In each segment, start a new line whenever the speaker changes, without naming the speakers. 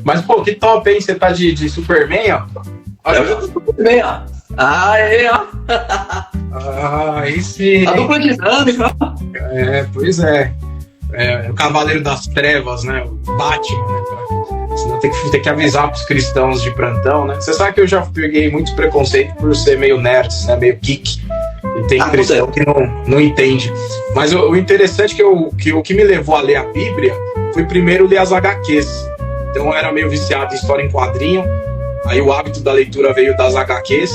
Mas, pô, que top, hein? Você tá de Superman, ó. Olha,
Eu tô Superman, ó. Aí, ó.
Aí sim.
A dupla dinâmica.
Pois é. O Cavaleiro das Trevas, né? O Batman, né? Senão tem que avisar pros cristãos de plantão, né? Você sabe que eu já peguei muito preconceito por ser meio nerd, né? Meio geek. E tem cristão que não entende. Mas o interessante é que o que me levou a ler a Bíblia foi primeiro ler as HQs. Então eu era meio viciado em história em quadrinho. Aí o hábito da leitura veio das HQs.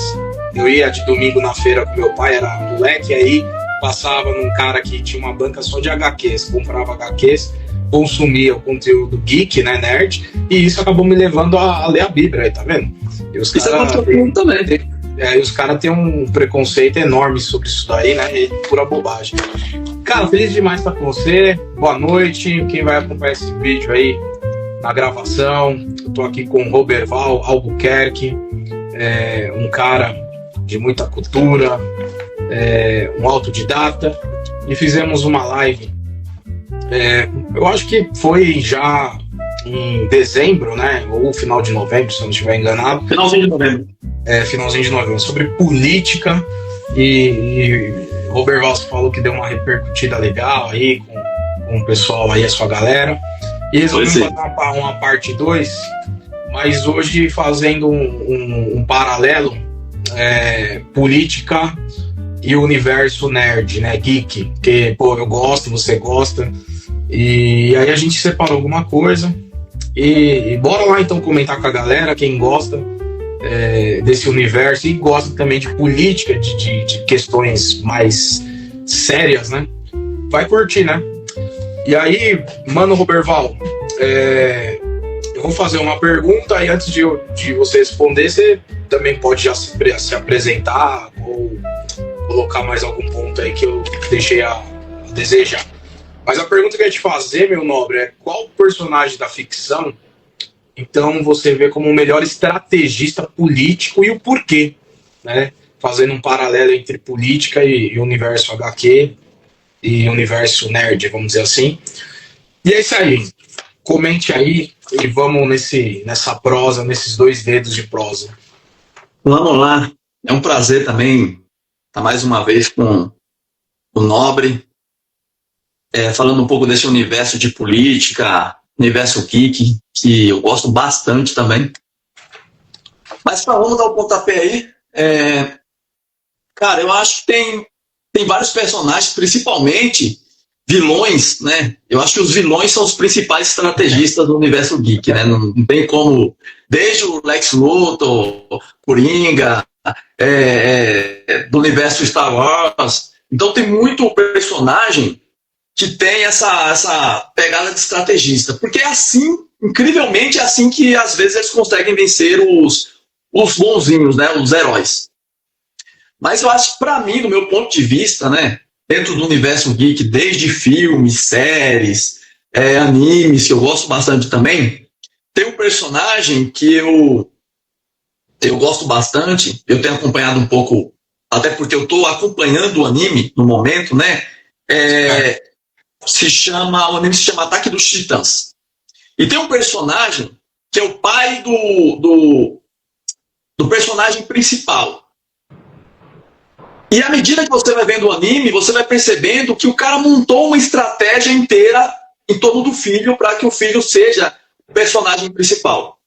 Eu ia de domingo na feira com meu pai, era moleque, aí passava num cara que tinha uma banca só de HQs, comprava HQs, consumia o conteúdo geek, né, nerd, e isso acabou me levando a ler a Bíblia, aí, tá vendo? E os
isso aconteceu comigo também.
E os caras têm um preconceito enorme sobre isso daí, né, e pura bobagem. Cara, feliz demais estar com você, boa noite, quem vai acompanhar esse vídeo aí na gravação, eu tô aqui com o Roberval Albuquerque, um cara de muita cultura, um autodidata, e fizemos uma live, eu acho que foi já em dezembro, né, ou final de novembro, se eu não estiver enganado.
Finalzinho de novembro.
Finalzinho de novembro, sobre política, e Robert Valls falou que deu uma repercutida legal aí com o pessoal aí, a sua galera, e resolvemos fazer uma parte 2, mas hoje fazendo um paralelo, política e o universo nerd, né, geek, que, pô, eu gosto, você gosta, e aí a gente separou alguma coisa, e bora lá então comentar com a galera, quem gosta desse universo e gosta também de política, de questões mais sérias, né, vai curtir, né? E aí, mano Roberval, eu vou fazer uma pergunta, e antes de você responder, você também pode já se apresentar ou colocar mais algum ponto aí que eu deixei a desejar. Mas a pergunta que eu ia te fazer, meu nobre, é qual personagem da ficção então você vê como o melhor estrategista político e o porquê, né? Fazendo um paralelo entre política e universo HQ e universo nerd, vamos dizer assim. E é isso aí. Comente aí e vamos nessa prosa, nesses 2 dedos de prosa.
Vamos lá. É um prazer também estar mais uma vez com o Nobre, falando um pouco desse universo de política, universo geek, que eu gosto bastante também. Mas vamos dar o pontapé aí. Cara, eu acho que tem vários personagens, principalmente vilões, né? Eu acho que os vilões são os principais estrategistas do universo geek, né? Não tem como, desde o Lex Luthor, Coringa, do universo Star Wars. Então tem muito personagem que tem essa pegada de estrategista, porque é assim, incrivelmente é assim que às vezes eles conseguem vencer os bonzinhos, né? Os heróis. Mas eu acho que, para mim, do meu ponto de vista, né, dentro do universo geek, desde filmes, séries, animes, que eu gosto bastante também, tem um personagem que eu gosto bastante, eu tenho acompanhado um pouco, até porque eu estou acompanhando o anime no momento, né? O anime se chama Ataque dos Titãs. E tem um personagem que é o pai do personagem principal. E à medida que você vai vendo o anime, você vai percebendo que o cara montou uma estratégia inteira em torno do filho para que o filho seja o personagem principal.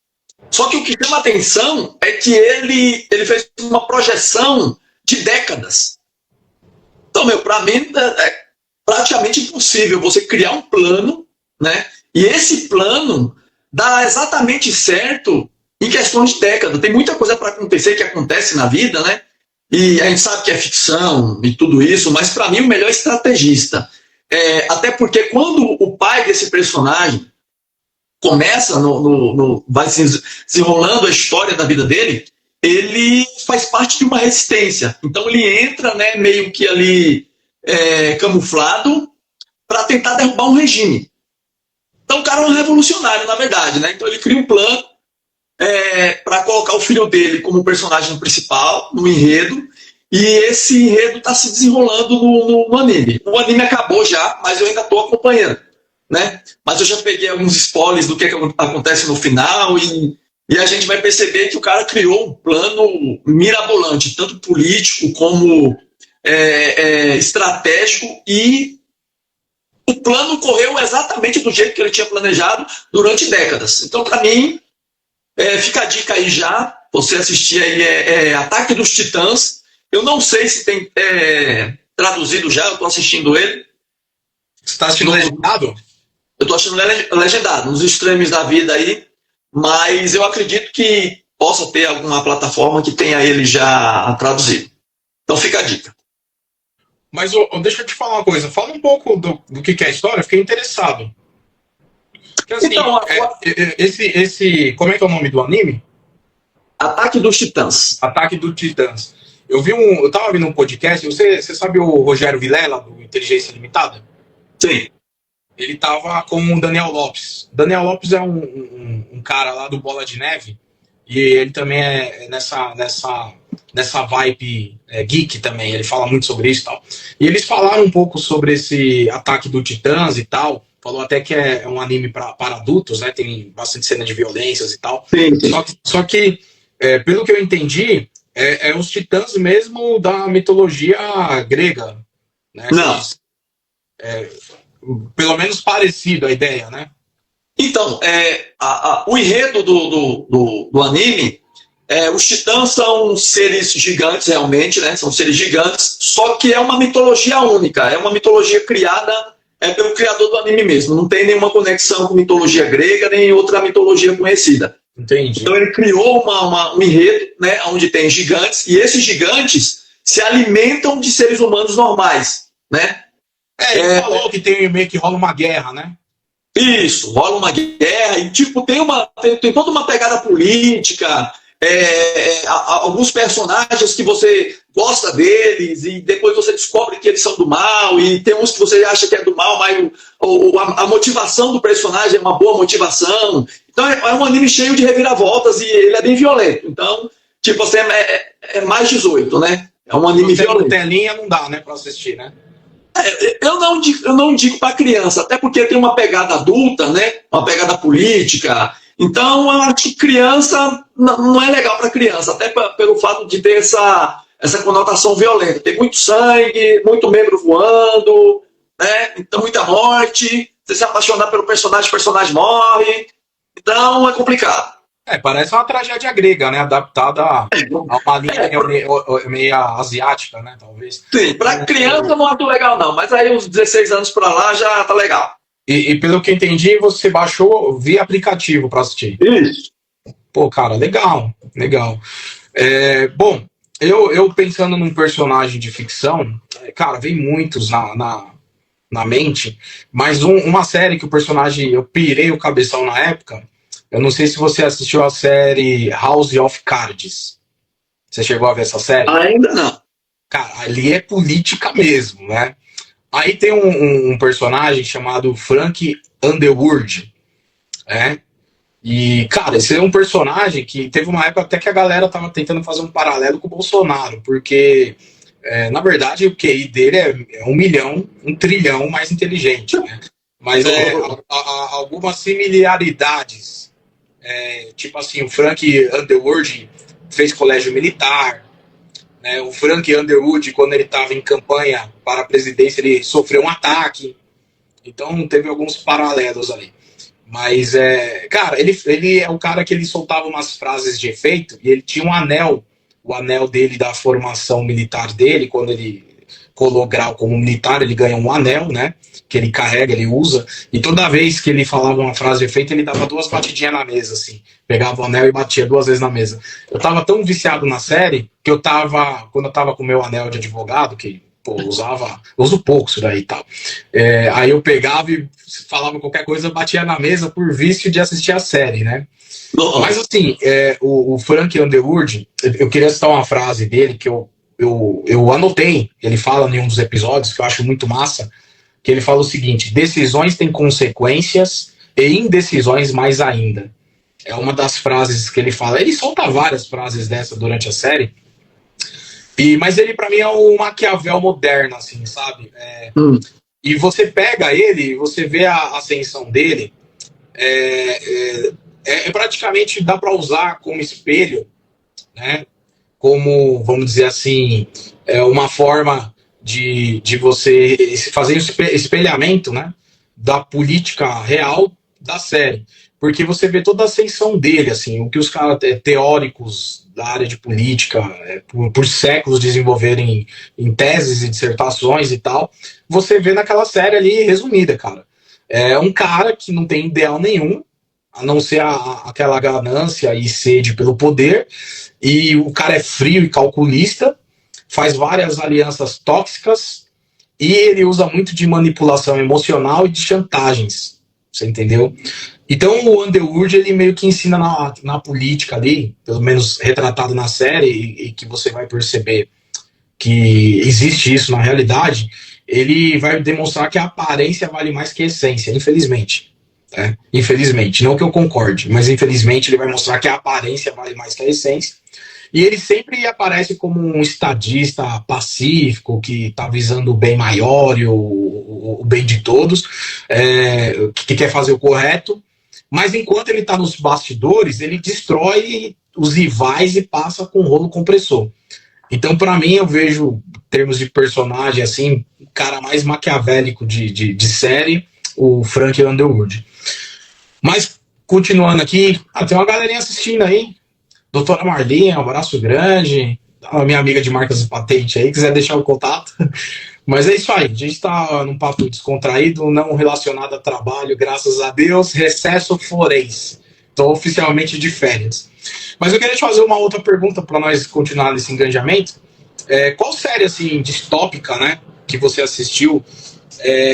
Só que o que chama atenção é que ele fez uma projeção de décadas. Então, para mim, é praticamente impossível você criar um plano, né? E esse plano dá exatamente certo em questões de décadas. Tem muita coisa para acontecer que acontece na vida, né? E a gente sabe que é ficção e tudo isso, mas para mim o melhor estrategista. Até porque quando o pai desse personagem começa, vai se desenrolando a história da vida dele, ele faz parte de uma resistência. Então ele entra, né, meio que ali camuflado para tentar derrubar um regime. Então o cara é um revolucionário, na verdade, né? Então ele cria um plano para colocar o filho dele como personagem principal no enredo, e esse enredo está se desenrolando no anime. O anime acabou já, mas eu ainda estou acompanhando. né? Mas eu já peguei alguns spoilers do que acontece no final e a gente vai perceber que o cara criou um plano mirabolante, tanto político como estratégico, e o plano correu exatamente do jeito que ele tinha planejado durante décadas. Então, para mim, fica a dica aí já, você assistir aí Ataque dos Titãs. Eu não sei se tem traduzido já, eu estou assistindo ele.
Você está assistindo legendado?
Eu estou assistindo legendado, nos streams da vida aí, mas eu acredito que possa ter alguma plataforma que tenha ele já traduzido. Então fica a dica.
Mas deixa eu te falar uma coisa, fala um pouco do que é a história, eu fiquei interessado. Porque, assim,
então,
como é que é o nome do anime?
Ataque dos Titãs.
Ataque dos Titãs. Eu tava vendo um podcast, você sabe o Rogério Vilela, do Inteligência Limitada?
Sim.
Ele tava com o Daniel Lopes. Daniel Lopes é um cara lá do Bola de Neve, e ele também é nessa vibe geek também, ele fala muito sobre isso e tal. E eles falaram um pouco sobre esse Ataque do Titãs e tal, falou até que é um anime para adultos, né? Tem bastante cena de violências e tal.
Sim, sim.
Só que pelo que eu entendi, os titãs mesmo da mitologia grega, né?
Não.
Pelo menos parecido a ideia, né?
Então, o enredo do anime, os titãs são seres gigantes realmente, né? São seres gigantes, só que é uma mitologia única, é uma mitologia criada pelo criador do anime mesmo, não tem nenhuma conexão com mitologia grega, nem outra mitologia conhecida.
Entendi.
Então ele criou um enredo, né, onde tem gigantes, e esses gigantes se alimentam de seres humanos normais, né?
Ele falou que meio que rola uma guerra, né?
Isso, rola uma guerra e tipo tem toda uma pegada política, alguns personagens que você gosta deles e depois você descobre que eles são do mal, e tem uns que você acha que é do mal, mas a motivação do personagem é uma boa motivação. Então é um anime cheio de reviravoltas e ele é bem violento. Então, tipo assim, é mais 18, né? É um anime violento.
Telinha não dá, né, pra assistir, né?
Eu não digo para criança, até porque tem uma pegada adulta, né? Uma pegada política. Então, eu acho que criança não é legal para criança, até pelo fato de ter essa conotação violenta. Tem muito sangue, muito membro voando, né? Então, muita morte. Você se apaixonar pelo personagem, o personagem morre. Então, é complicado.
Parece uma tragédia grega, né? Adaptada a uma linha meio asiática, né? Talvez.
Sim, para criança não acho legal, não. Mas aí, uns 16 anos para lá, já tá legal.
E pelo que eu entendi, você baixou via aplicativo para assistir.
Isso.
Pô, cara, legal. Bom, eu pensando num personagem de ficção, cara, vem muitos na mente, mas uma série que o personagem, eu pirei o cabeção na época. Eu não sei se você assistiu a série House of Cards. Você chegou a ver essa série?
Ainda não.
Cara, ali é política mesmo, né? Aí tem um personagem chamado Frank Underwood, né? E, cara, esse é um personagem que teve uma época até que a galera tava tentando fazer um paralelo com o Bolsonaro, porque, na verdade, o QI dele é 1 trilhão mais inteligente, né? Mas algumas similaridades. Tipo assim, o Frank Underwood fez colégio militar, né? O Frank Underwood, quando ele estava em campanha para a presidência, ele sofreu um ataque. Então teve alguns paralelos ali. Mas, cara, ele é o cara que ele soltava umas frases de efeito, e ele tinha um anel, o anel dele da formação militar dele, quando ele colou grau como militar, ele ganha um anel, né? Que ele carrega, ele usa, e toda vez que ele falava uma frase de efeito, ele dava 2 batidinhas na mesa, assim, pegava o anel e batia 2 vezes na mesa. Eu tava tão viciado na série, que quando eu tava com o meu anel de advogado, que, pô, eu uso pouco isso daí e tal, aí eu pegava e falava qualquer coisa, batia na mesa por vício de assistir a série, né? Nossa. Mas assim, o Frank Underwood, eu queria citar uma frase dele que eu anotei, ele fala em um dos episódios, que eu acho muito massa, que ele fala o seguinte: decisões têm consequências e indecisões mais ainda. É uma das frases que ele fala. Ele solta várias frases dessa durante a série, mas ele, pra mim, é o Maquiavel moderno, assim, sabe? E você pega ele, você vê a ascensão dele, é praticamente dá para usar como espelho, né? Como, vamos dizer assim, uma forma de você fazer um espelhamento, né, da política real da série. Porque você vê toda a ascensão dele, assim, o que os caras teóricos da área de política por séculos desenvolverem em teses e dissertações e tal, você vê naquela série ali resumida, cara. É um cara que não tem ideal nenhum, a não ser aquela ganância e sede pelo poder, e o cara é frio e calculista, faz várias alianças tóxicas, e ele usa muito de manipulação emocional e de chantagens, você entendeu? Então o Underwood, ele meio que ensina na política ali, pelo menos retratado na série, e que você vai perceber que existe isso na realidade, ele vai demonstrar que a aparência vale mais que a essência, infelizmente. Infelizmente, não que eu concorde, mas infelizmente ele vai mostrar que a aparência vale mais que a essência. E ele sempre aparece como um estadista pacífico, que está visando o bem maior e o bem de todos, que quer fazer o correto. Mas enquanto ele está nos bastidores, ele destrói os rivais e passa com rolo compressor. Então, para mim, eu vejo, em termos de personagem, assim, o cara mais maquiavélico de série, o Frank Underwood. Mas, continuando aqui, tem uma galerinha assistindo aí. Doutora Marlinha, um abraço grande. A minha amiga de marcas e patente aí, quiser deixar o contato. Mas é isso aí, a gente está num papo descontraído, não relacionado a trabalho, graças a Deus, recesso forense. Estou oficialmente de férias. Mas eu queria te fazer uma outra pergunta para nós continuar nesse engajamento. Qual série, assim, distópica, né, que você assistiu,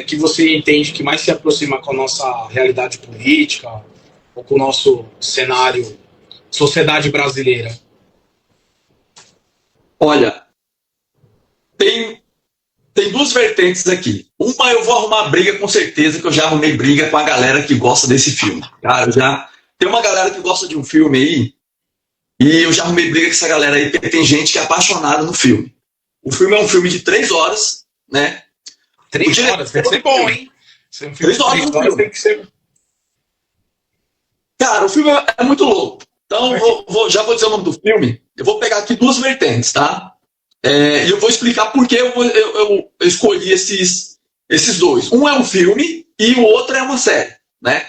que você entende que mais se aproxima com a nossa realidade política ou com o nosso cenário, sociedade brasileira?
Olha, tem duas vertentes aqui. Uma, eu vou arrumar briga com certeza, que eu já arrumei briga com a galera que gosta desse filme. Cara, tem uma galera que gosta de um filme aí, e eu já arrumei briga com essa galera aí, porque tem gente que é apaixonada no filme. O filme é um filme de 3 horas, né?
3 horas, deve ser bom, hein?
3 horas tem que ser. Cara, o filme é muito louco. Então, já vou dizer o nome do filme. Eu vou pegar aqui 2 vertentes, tá? E eu vou explicar por que eu escolhi esses 2. Um é um filme e o outro é uma série, né?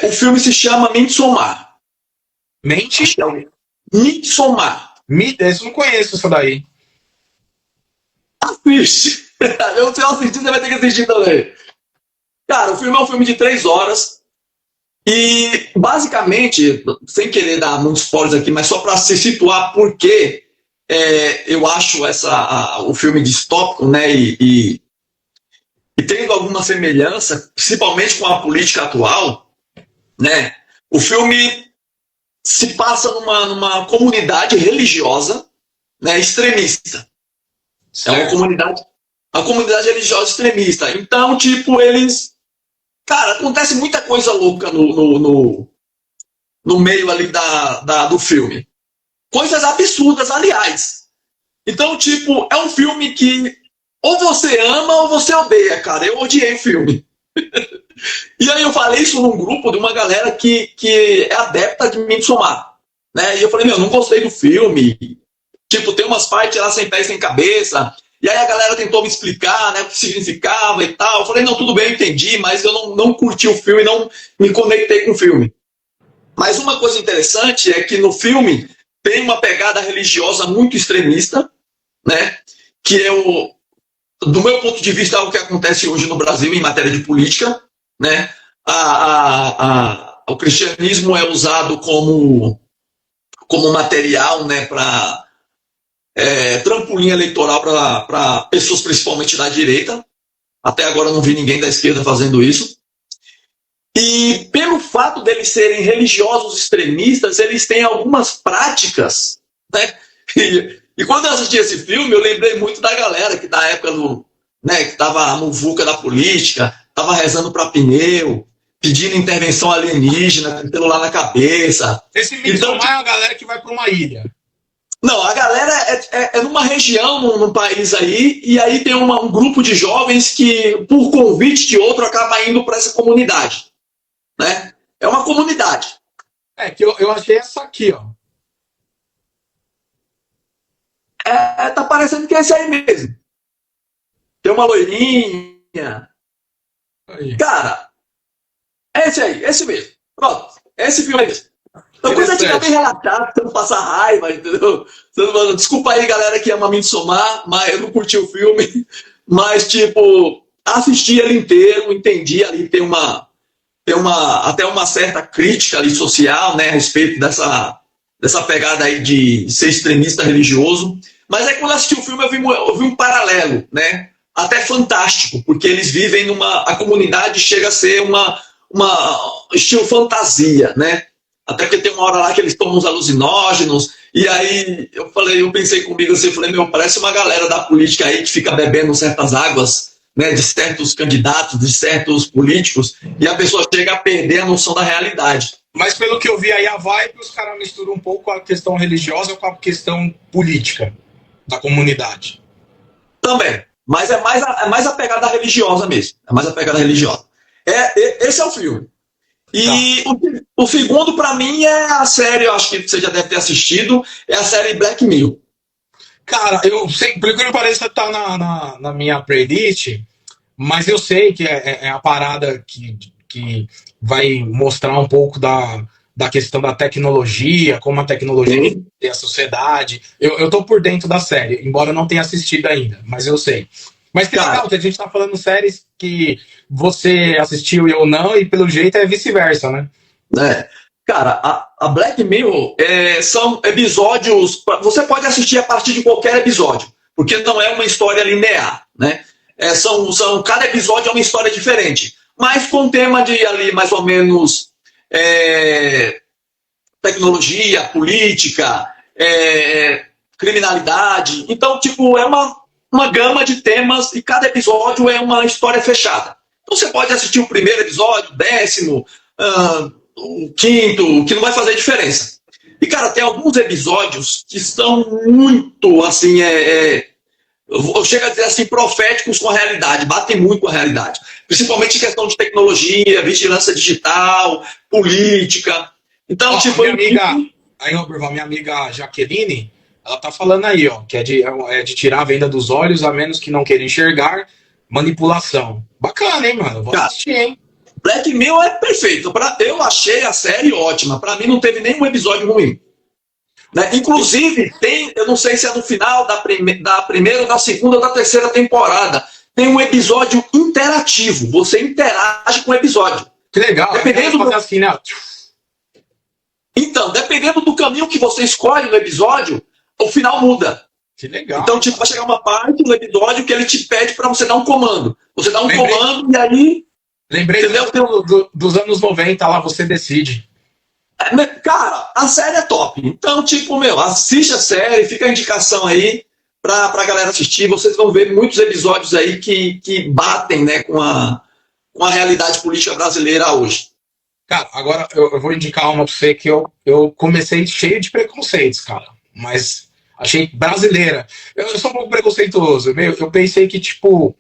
O filme se chama Midsommar. Midsommar.
Esse eu não conheço, isso daí.
Assiste. Eu se eu assistir, você vai ter que assistir também. Cara, o filme é um filme de 3 horas. E, basicamente, sem querer dar muitos spoilers aqui, mas só para se situar por que eu acho o filme distópico, né? E tendo alguma semelhança, principalmente com a política atual, né? O filme se passa numa comunidade religiosa, né, extremista. Certo. É uma comunidade religiosa extremista. Então, tipo, eles... Cara, acontece muita coisa louca no meio ali do filme. Coisas absurdas, aliás. Então, tipo, é um filme que ou você ama ou você odeia, cara. Eu odiei o filme. E aí eu falei isso num grupo de uma galera que é adepta de Midsommar, né? E eu falei, não gostei do filme. Tipo, tem umas partes lá sem pé e sem cabeça. E aí a galera tentou me explicar, né, o que significava e tal. Eu falei, não, tudo bem, eu entendi, mas eu não curti o filme, não me conectei com o filme. Mas uma coisa interessante é que no filme tem uma pegada religiosa muito extremista, né, que é do meu ponto de vista, é o que acontece hoje no Brasil em matéria de política, né? O cristianismo é usado como material, né, para trampolim eleitoral para pessoas principalmente da direita. Até agora eu não vi ninguém da esquerda fazendo isso. E pelo fato deles serem religiosos extremistas, eles têm algumas práticas, né? E quando eu assisti esse filme, eu lembrei muito da galera que da época que estava a muvuca da política, estava rezando para pneu, pedindo intervenção alienígena, com celular na cabeça.
Esse Midsommar é uma galera que vai para uma ilha.
Não, a galera é numa região, num país aí, e aí tem um grupo de jovens que, por convite de outro, acaba indo para essa comunidade, né? É uma comunidade.
É que eu achei essa aqui, ó.
Tá parecendo que é esse aí mesmo. Tem uma loirinha.
Aí.
Cara, é esse aí, esse mesmo. Pronto, é esse filme aí. Então, quando você estiver bem
Interessante.
relaxado, você não passar raiva, entendeu? Desculpa aí, galera que ama Midsommar, mas eu não curti o filme. Mas, tipo, assisti ele inteiro, entendi ali, até uma certa crítica ali social, né, a respeito dessa pegada aí de ser extremista religioso. Mas aí quando eu assisti o filme eu vi um paralelo, né, até fantástico, porque eles vivem a comunidade chega a ser uma estilo fantasia, né? Até porque tem uma hora lá que eles tomam uns alucinógenos, e aí eu pensei comigo assim, parece uma galera da política aí que fica bebendo certas águas, né, de certos candidatos, de certos políticos, e a pessoa chega a perder a noção da realidade.
Mas pelo que eu vi aí, a vibe, os caras misturam um pouco a questão religiosa com a questão política da comunidade.
Também, mas é mais a pegada religiosa mesmo, é mais a pegada religiosa. Esse é o filme.
Tá.
E o segundo, para mim, é a série, eu acho que você já deve ter assistido, é a série Black Mirror.
Cara, eu sei, por que me parece, tá na minha playlist, mas eu sei que é a parada que vai mostrar um pouco da questão da tecnologia, como a tecnologia
Sim.
e a sociedade. Eu tô por dentro da série, embora eu não tenha assistido ainda, mas eu sei. Mas que
Cara,
legal que a gente tá falando séries que você assistiu e eu não, e pelo jeito é vice-versa, né?
né? Cara, a Black Mirror são episódios. Você pode assistir a partir de qualquer episódio, porque não é uma história linear, né? Cada episódio é uma história diferente, mas com um tema de ali mais ou menos tecnologia, política, criminalidade. Então, tipo, é uma gama de temas e cada episódio é uma história fechada. Então você pode assistir o primeiro episódio, o décimo, o quinto, que não vai fazer diferença. E, cara, tem alguns episódios que são muito, assim, eu chego a dizer assim, proféticos com a realidade, batem muito com a realidade. Principalmente em questão de tecnologia, vigilância digital, política. Então,
Ó,
tipo,
minha amiga, aí, Roberval, minha amiga Jaqueline, ela tá falando aí, ó, que é de tirar a venda dos olhos, a menos que não queira enxergar, manipulação. Bacana, hein, mano? Vou
cara,
assistir, hein?
Black Mirror é perfeito. Eu achei a série ótima. Para mim, não teve nenhum episódio ruim. Né? Inclusive, eu não sei se é no final da primeira, da segunda ou da terceira temporada, tem um episódio interativo. Você interage com o episódio.
Que legal,
Dependendo
fazer assim, né?
Então, dependendo do caminho que você escolhe no episódio, o final muda.
Que legal.
Então, tipo, vai chegar uma parte do episódio que ele te pede para você dar um comando. Você dá um comando e aí.
Lembrei dos anos 90 lá, você decide.
Cara, a série é top. Então, tipo, assiste a série, fica a indicação aí pra galera assistir. Vocês vão ver muitos episódios aí que batem, né, com a realidade política brasileira hoje.
Cara, agora eu vou indicar uma pra você que eu comecei cheio de preconceitos, cara. Mas achei brasileira. Eu sou um pouco preconceituoso. Eu pensei que, tipo,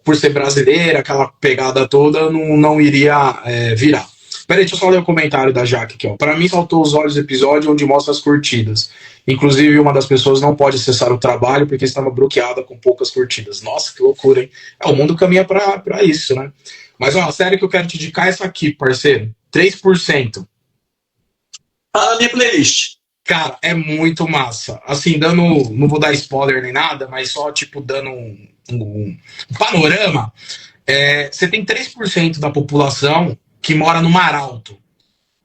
por ser brasileira, aquela pegada toda, não iria virar. Peraí, deixa eu só ler o comentário da Jaque aqui, ó. Pra mim, faltou os olhos do episódio onde mostra as curtidas. Inclusive, uma das pessoas não pode acessar o trabalho porque estava bloqueada com poucas curtidas. Nossa, que loucura, hein? O mundo caminha pra isso, né? Mas, ó, a série que eu quero te indicar é essa aqui, parceiro. 3%.
Tá na minha playlist.
Cara, é muito massa. Assim, não vou dar spoiler nem nada, mas só, tipo, dando um panorama. Você tem 3% da população que mora no Mar Alto.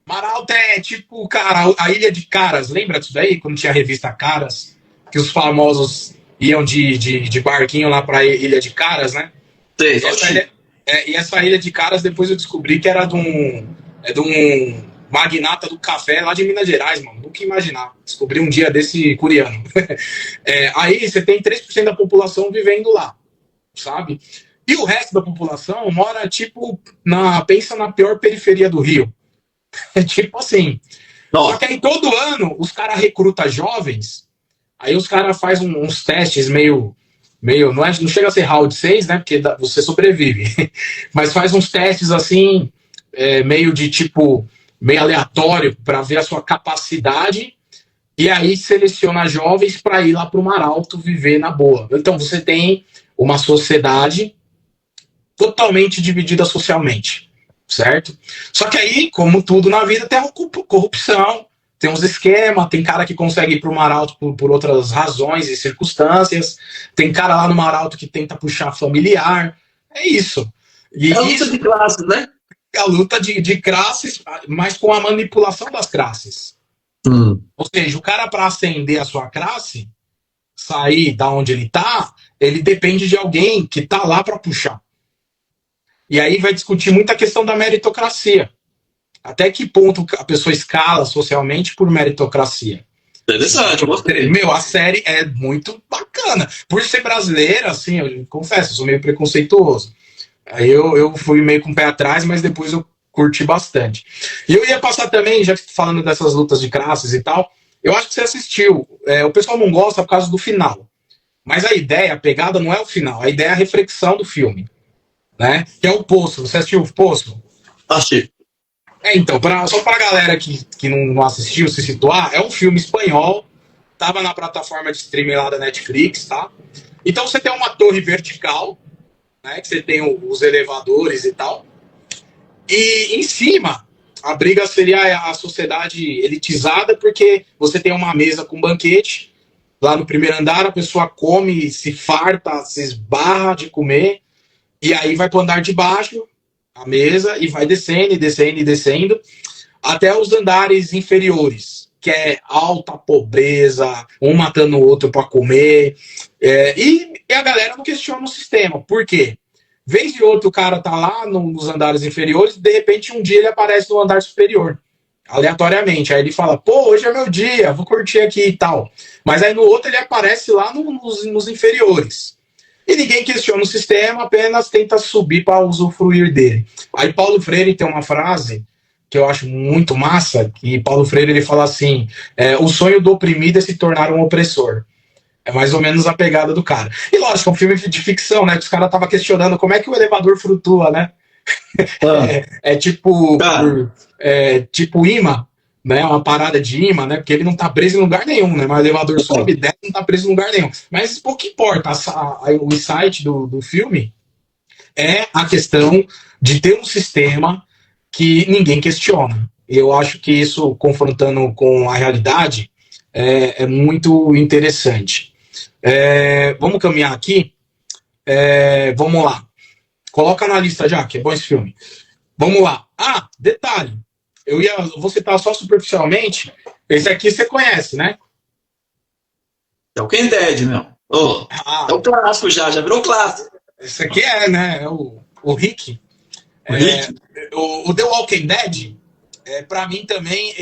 Mar Alto é tipo, cara, a Ilha de Caras. Lembra disso daí? Quando tinha a revista Caras? Que os famosos iam de barquinho lá pra Ilha de Caras, né? E essa Ilha de Caras, depois eu descobri que era de um magnata do café lá de Minas Gerais, mano. Nunca ia imaginar. Descobri um dia desse coreano. Aí você tem 3% da população vivendo lá, sabe? E o resto da população mora, tipo, pensa na pior periferia do Rio. Tipo assim, Só que aí todo ano os caras recrutam jovens, aí os caras fazem uns testes meio não chega a ser round 6, né? Porque você sobrevive. Mas faz uns testes assim, meio de tipo, meio aleatório, para ver a sua capacidade. E aí seleciona jovens para ir lá para o Mar Alto viver na boa. Então você tem uma sociedade totalmente dividida socialmente, certo? Só que aí, como tudo na vida, tem a corrupção, tem uns esquemas, tem cara que consegue ir pro Mar Alto por outras razões e circunstâncias, tem cara lá no Mar Alto que tenta puxar familiar, é isso.
E é a luta de classes, né?
É a luta de classes, mas com a manipulação das classes. Ou seja, o cara para ascender a sua classe, sair da onde ele tá, ele depende de alguém que tá lá para puxar. E aí vai discutir muita questão da meritocracia. Até que ponto a pessoa escala socialmente por meritocracia?
Interessante, eu gostei.
Meu, a série é muito bacana. Por ser brasileira, assim, eu confesso, eu sou meio preconceituoso. Aí eu fui meio com o pé atrás, mas depois eu curti bastante. E eu ia passar também, já que falando dessas lutas de classes e tal, eu acho que você assistiu. O pessoal não gosta por causa do final. Mas a ideia, a pegada não é o final, a ideia é a reflexão do filme. Né? Que é o Poço. Você assistiu o Poço?
Assisti.
Então, só pra galera que não assistiu se situar, é um filme espanhol, tava na plataforma de streaming lá da Netflix, tá? Então você tem uma torre vertical, né? Que você tem os elevadores e tal. E em cima, a briga seria a sociedade elitizada, porque você tem uma mesa com banquete, lá no primeiro andar a pessoa come, se farta, se esbarra de comer, e aí vai pro andar de baixo, a mesa, e vai descendo, e descendo, e descendo, até os andares inferiores, que é alta pobreza, um matando o outro para comer. E a galera não questiona o sistema. Por quê? Vez de outro, o cara tá lá nos andares inferiores, de repente um dia ele aparece no andar superior, aleatoriamente. Aí ele fala, pô, hoje é meu dia, vou curtir aqui e tal. Mas aí no outro ele aparece lá nos inferiores. E ninguém questiona o sistema, apenas tenta subir para usufruir dele. Aí Paulo Freire tem uma frase que eu acho muito massa, que Paulo Freire ele fala assim, o sonho do oprimido é se tornar um opressor. É mais ou menos a pegada do cara. E lógico, é um filme de ficção, né? Que os caras estavam questionando como é que o elevador flutua, né? Tipo imã, né? Uma parada de imã, né? Porque ele não tá preso em lugar nenhum, né? Mas o elevador sobe e desce, não tá preso em lugar nenhum. Mas pouco importa. O insight do filme é a questão de ter um sistema que ninguém questiona. Eu acho que isso, confrontando com a realidade, é muito interessante. Vamos caminhar aqui. Vamos lá. Coloca na lista já, que é bom esse filme. Vamos lá. Detalhe. Vou citar só superficialmente. Esse aqui você conhece, né?
É o Walking Dead, meu. É o clássico já virou clássico.
Esse aqui né? É o Rick. O The Walking Dead, para mim também,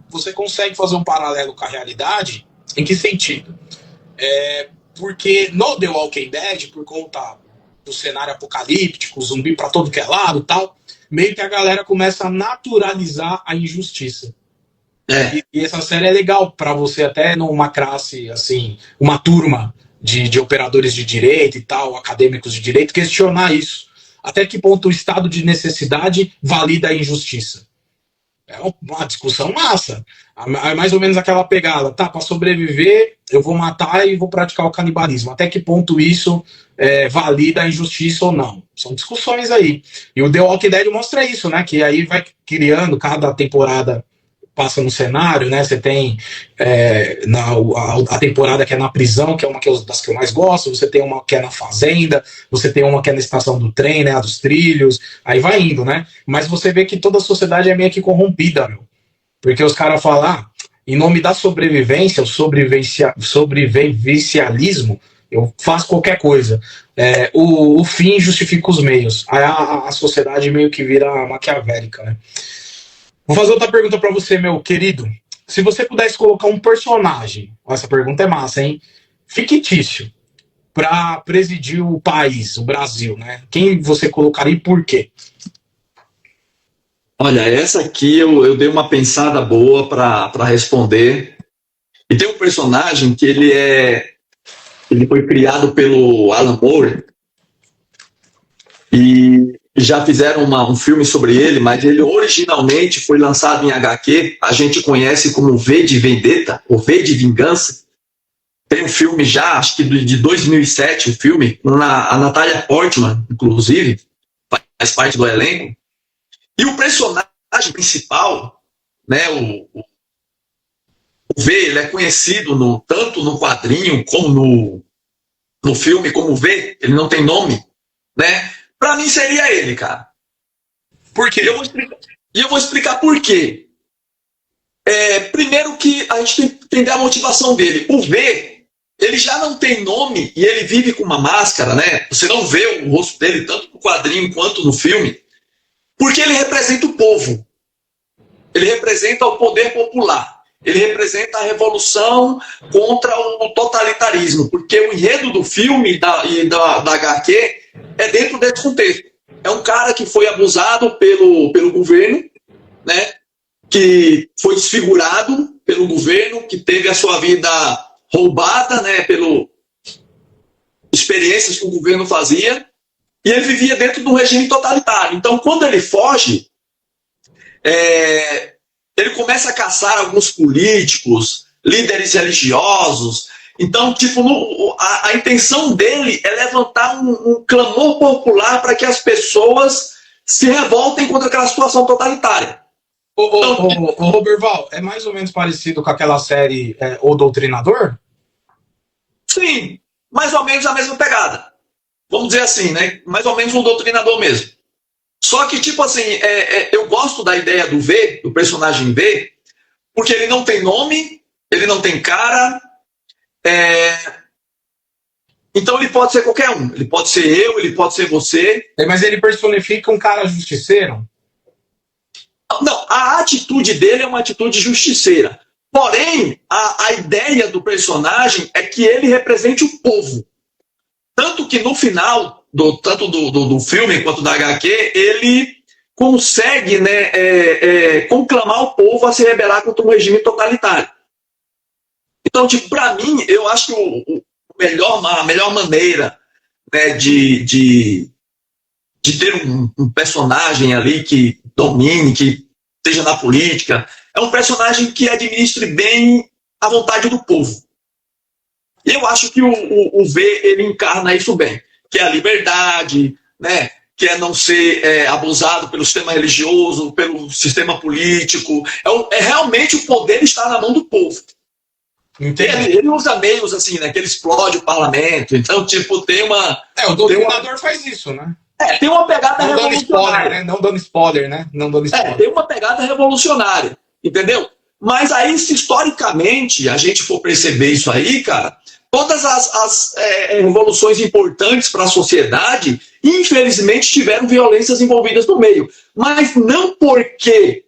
você consegue fazer um paralelo com a realidade. Em que sentido? Porque no The Walking Dead, por conta do cenário apocalíptico, zumbi para todo que é lado e tal, meio que a galera começa a naturalizar a injustiça. E essa série é legal para você, até numa classe, assim, uma turma de operadores de direito e tal, acadêmicos de direito, questionar isso. Até que ponto o estado de necessidade valida a injustiça? É uma discussão massa. É mais ou menos aquela pegada, tá? Para sobreviver, eu vou matar e vou praticar o canibalismo. Até que ponto isso valida a injustiça ou não? São discussões aí. E o The Walking Dead mostra isso, né? Que aí vai criando, cada temporada passa no cenário, né? Você tem a temporada que é na prisão, que é uma das que eu mais gosto, você tem uma que é na fazenda, você tem uma que é na estação do trem, né? A dos trilhos, aí vai indo, né? Mas você vê que toda a sociedade é meio que corrompida, meu. Porque os caras falam, em nome da sobrevivência, o sobrevivencialismo, eu faço qualquer coisa. O fim justifica os meios. Aí a sociedade meio que vira maquiavélica, né? Vou fazer outra pergunta para você, meu querido. Se você pudesse colocar um personagem, essa pergunta é massa, hein? Fictício, para presidir o país, o Brasil, né? Quem você colocaria e por quê?
Olha, essa aqui eu dei uma pensada boa para responder. E tem um personagem que ele foi criado pelo Alan Moore e já fizeram um filme sobre ele, mas ele originalmente foi lançado em HQ. A gente conhece como V de Vendetta, ou V de Vingança. Tem um filme já, acho que de 2007, um filme, com a Natalia Portman, inclusive, faz parte do elenco. E o personagem principal, né, o V, ele é conhecido tanto no quadrinho como no filme como V, ele não tem nome, né? Para mim seria ele, cara.
Por quê?
E eu vou explicar por quê. Primeiro que a gente tem que entender a motivação dele. O V, ele já não tem nome e ele vive com uma máscara, né? Você não vê o rosto dele tanto no quadrinho quanto no filme, porque ele representa o povo. Ele representa o poder popular. Ele representa a revolução contra o totalitarismo, porque o enredo do filme e da HQ é dentro desse contexto. É um cara que foi abusado pelo governo, né? Que foi desfigurado pelo governo, que teve a sua vida roubada, né? Pelas experiências que o governo fazia, e ele vivia dentro de um regime totalitário. Então, quando ele foge, ele começa a caçar alguns políticos, líderes religiosos. Então, tipo, a intenção dele é levantar um clamor popular para que as se revoltem contra aquela situação totalitária.
Ô, Roberval, é mais ou menos parecido com aquela série O Doutrinador?
Sim, mais ou menos a mesma pegada. Vamos dizer assim, né? Mais ou menos um doutrinador mesmo. Só que, tipo assim, eu gosto da ideia do V, do personagem V, porque ele não tem nome, ele não tem cara. Então ele pode ser qualquer um. Ele pode ser eu, ele pode ser você.
Mas ele personifica um cara justiceiro?
Não, a atitude dele é uma atitude justiceira. Porém, a ideia do personagem é que ele represente o povo. Tanto que no final, tanto do filme quanto da HQ, ele consegue, né, conclamar o povo a se rebelar contra um regime totalitário. Então, tipo, para mim, eu acho que a melhor maneira, né, de ter um personagem ali que domine, que esteja na política, é um personagem que administre bem a vontade do povo. E eu acho que o V, ele encarna isso bem, que é a liberdade, né, que é não ser abusado pelo sistema religioso, pelo sistema político. Realmente o poder está na mão do povo. Ele usa meios assim, né, que ele explode o parlamento. Então, tipo, tem uma...
o doutrinador faz isso, né?
Tem uma pegada revolucionária.
Não dando spoiler, né? Não dando spoiler.
Tem uma pegada revolucionária, entendeu? Mas aí, se historicamente a gente for perceber isso aí, cara, todas as revoluções importantes para a sociedade, infelizmente, tiveram violências envolvidas no meio. Mas não porque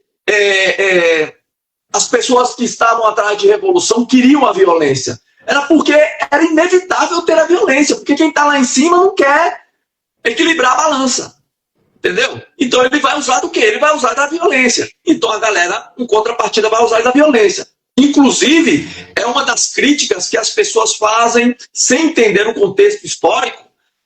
as pessoas que estavam atrás de revolução queriam a violência. Era porque era inevitável ter a violência, porque quem está lá em cima não quer equilibrar a balança. Entendeu? Então ele vai usar do quê? Ele vai usar da violência. Então a galera, em contrapartida, vai usar da violência. Inclusive, é uma das críticas que as pessoas fazem, sem entender o contexto histórico,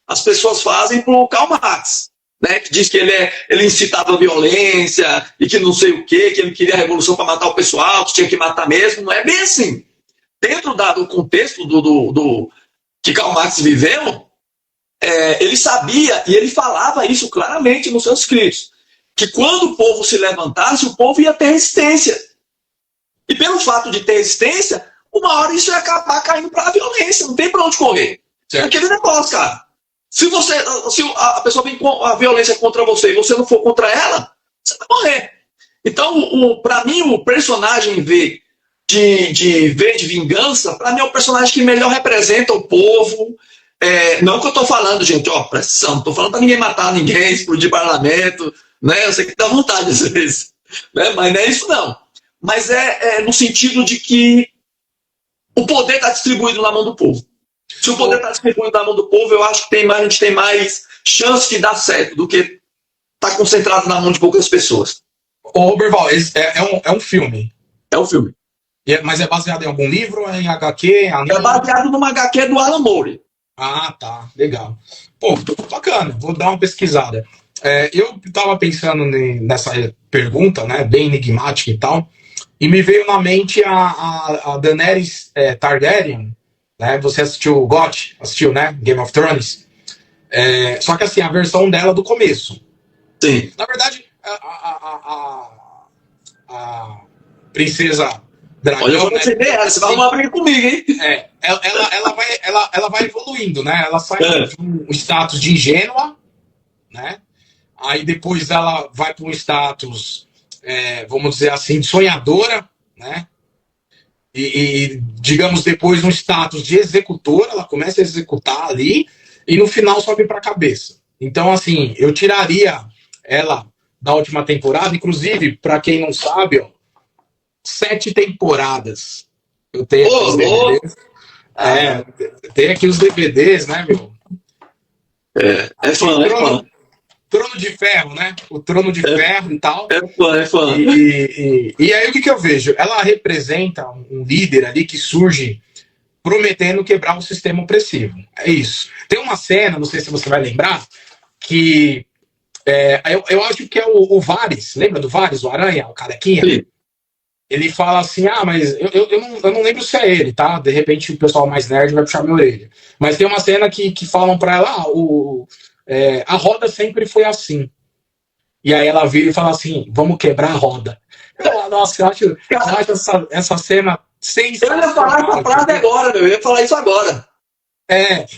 as pessoas fazem para o Karl Marx, né? Que diz que ele incitava a violência e que não sei o quê, que ele queria a revolução para matar o pessoal, que tinha que matar mesmo. Não é bem assim. Dentro do contexto que Karl Marx viveu, ele sabia, e ele falava isso claramente nos seus escritos, que quando o povo se levantasse, o povo ia ter resistência. E pelo fato de ter resistência, uma hora isso ia acabar caindo para a violência, não tem para onde correr. É aquele negócio, cara. Se a pessoa vem com a violência contra você e você não for contra ela, você vai morrer. Então, para mim, o personagem V de vingança, para mim é o personagem que melhor representa o povo. Não que eu estou falando, gente, pressão, não estou falando para ninguém matar ninguém, explodir parlamento, né? Eu sei que dá vontade às vezes, né? Mas não é isso não. Mas no sentido de que o poder está distribuído na mão do povo. Se o poder está distribuído na mão do povo, eu acho que a gente tem mais chance de dar certo do que estar concentrado na mão de poucas pessoas.
Ô, Berval, é um filme.
É o filme.
Mas é baseado em algum livro, ou é em HQ,
É
anime?
baseado numa HQ do Alan Moore.
Ah, tá, legal. Pô, bacana, vou dar uma pesquisada. Eu tava pensando nessa pergunta, né, bem enigmática e tal, e me veio na mente a Daenerys Targaryen, né? Você assistiu o GOT? Assistiu, né? Game of Thrones? Só que assim, a versão dela do começo.
Sim.
Na verdade, a princesa Dragão,
Olha, eu vou
né?
defender ela, você vai arrumar briga comigo, hein?
Ela vai evoluindo, né? Ela sai de um status de ingênua, né? Aí depois ela vai para um status, vamos dizer assim, de sonhadora, né? Digamos, depois um status de executora, ela começa a executar ali, e no final sobe para a cabeça. Então, assim, eu tiraria ela da última temporada, inclusive, para quem não sabe, ó, 7 temporadas. Eu tenho aqui os DVDs. Tem aqui os DVDs, né, meu?
É fã.
Trono de Ferro, né? O Trono de Ferro e tal.
É fã.
E aí o que eu vejo? Ela representa um líder ali que surge prometendo quebrar o sistema opressivo. É isso. Tem uma cena, não sei se você vai lembrar, que eu acho que é o Varys. Lembra do Varys, o Aranha, o carequinha?
Sim.
Ele fala assim, mas eu não lembro se é ele, tá? De repente o pessoal mais nerd vai puxar minha orelha. Mas tem uma cena que falam pra ela, a roda sempre foi assim. E aí ela vira e fala assim, vamos quebrar a roda. Nossa, eu acho essa cena sensacional.
Eu ia falar essa frase agora, eu ia falar isso agora.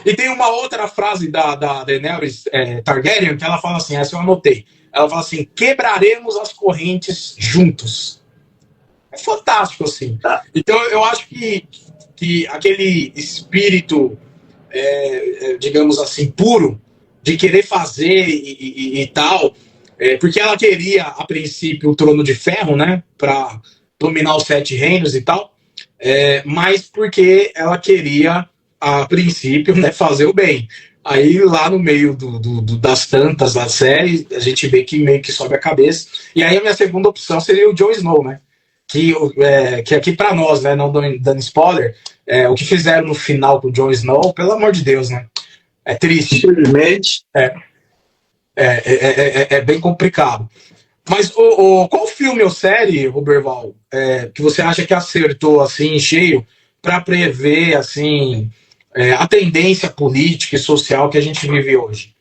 E tem uma outra frase da Daenerys Targaryen que ela fala assim, essa eu anotei. Ela fala assim, quebraremos as correntes juntos. É fantástico, assim. Então eu acho que aquele espírito, digamos assim, puro, de querer fazer e tal, porque ela queria, a princípio, o Trono de Ferro, né, para dominar os 7 reinos e tal, mas porque ela queria, a princípio, né, fazer o bem. Aí lá no meio das tantas da série, a gente vê que meio que sobe a cabeça. E aí a minha segunda opção seria o Jon Snow, né? Que aqui pra nós, né, não dando spoiler, o que fizeram no final com o Jon Snow, pelo amor de Deus, né? É triste.
Infelizmente.
É bem complicado. Mas qual filme ou série, Roberval, que você acha que acertou assim, em cheio, para prever assim, a tendência política e social que a gente vive hoje?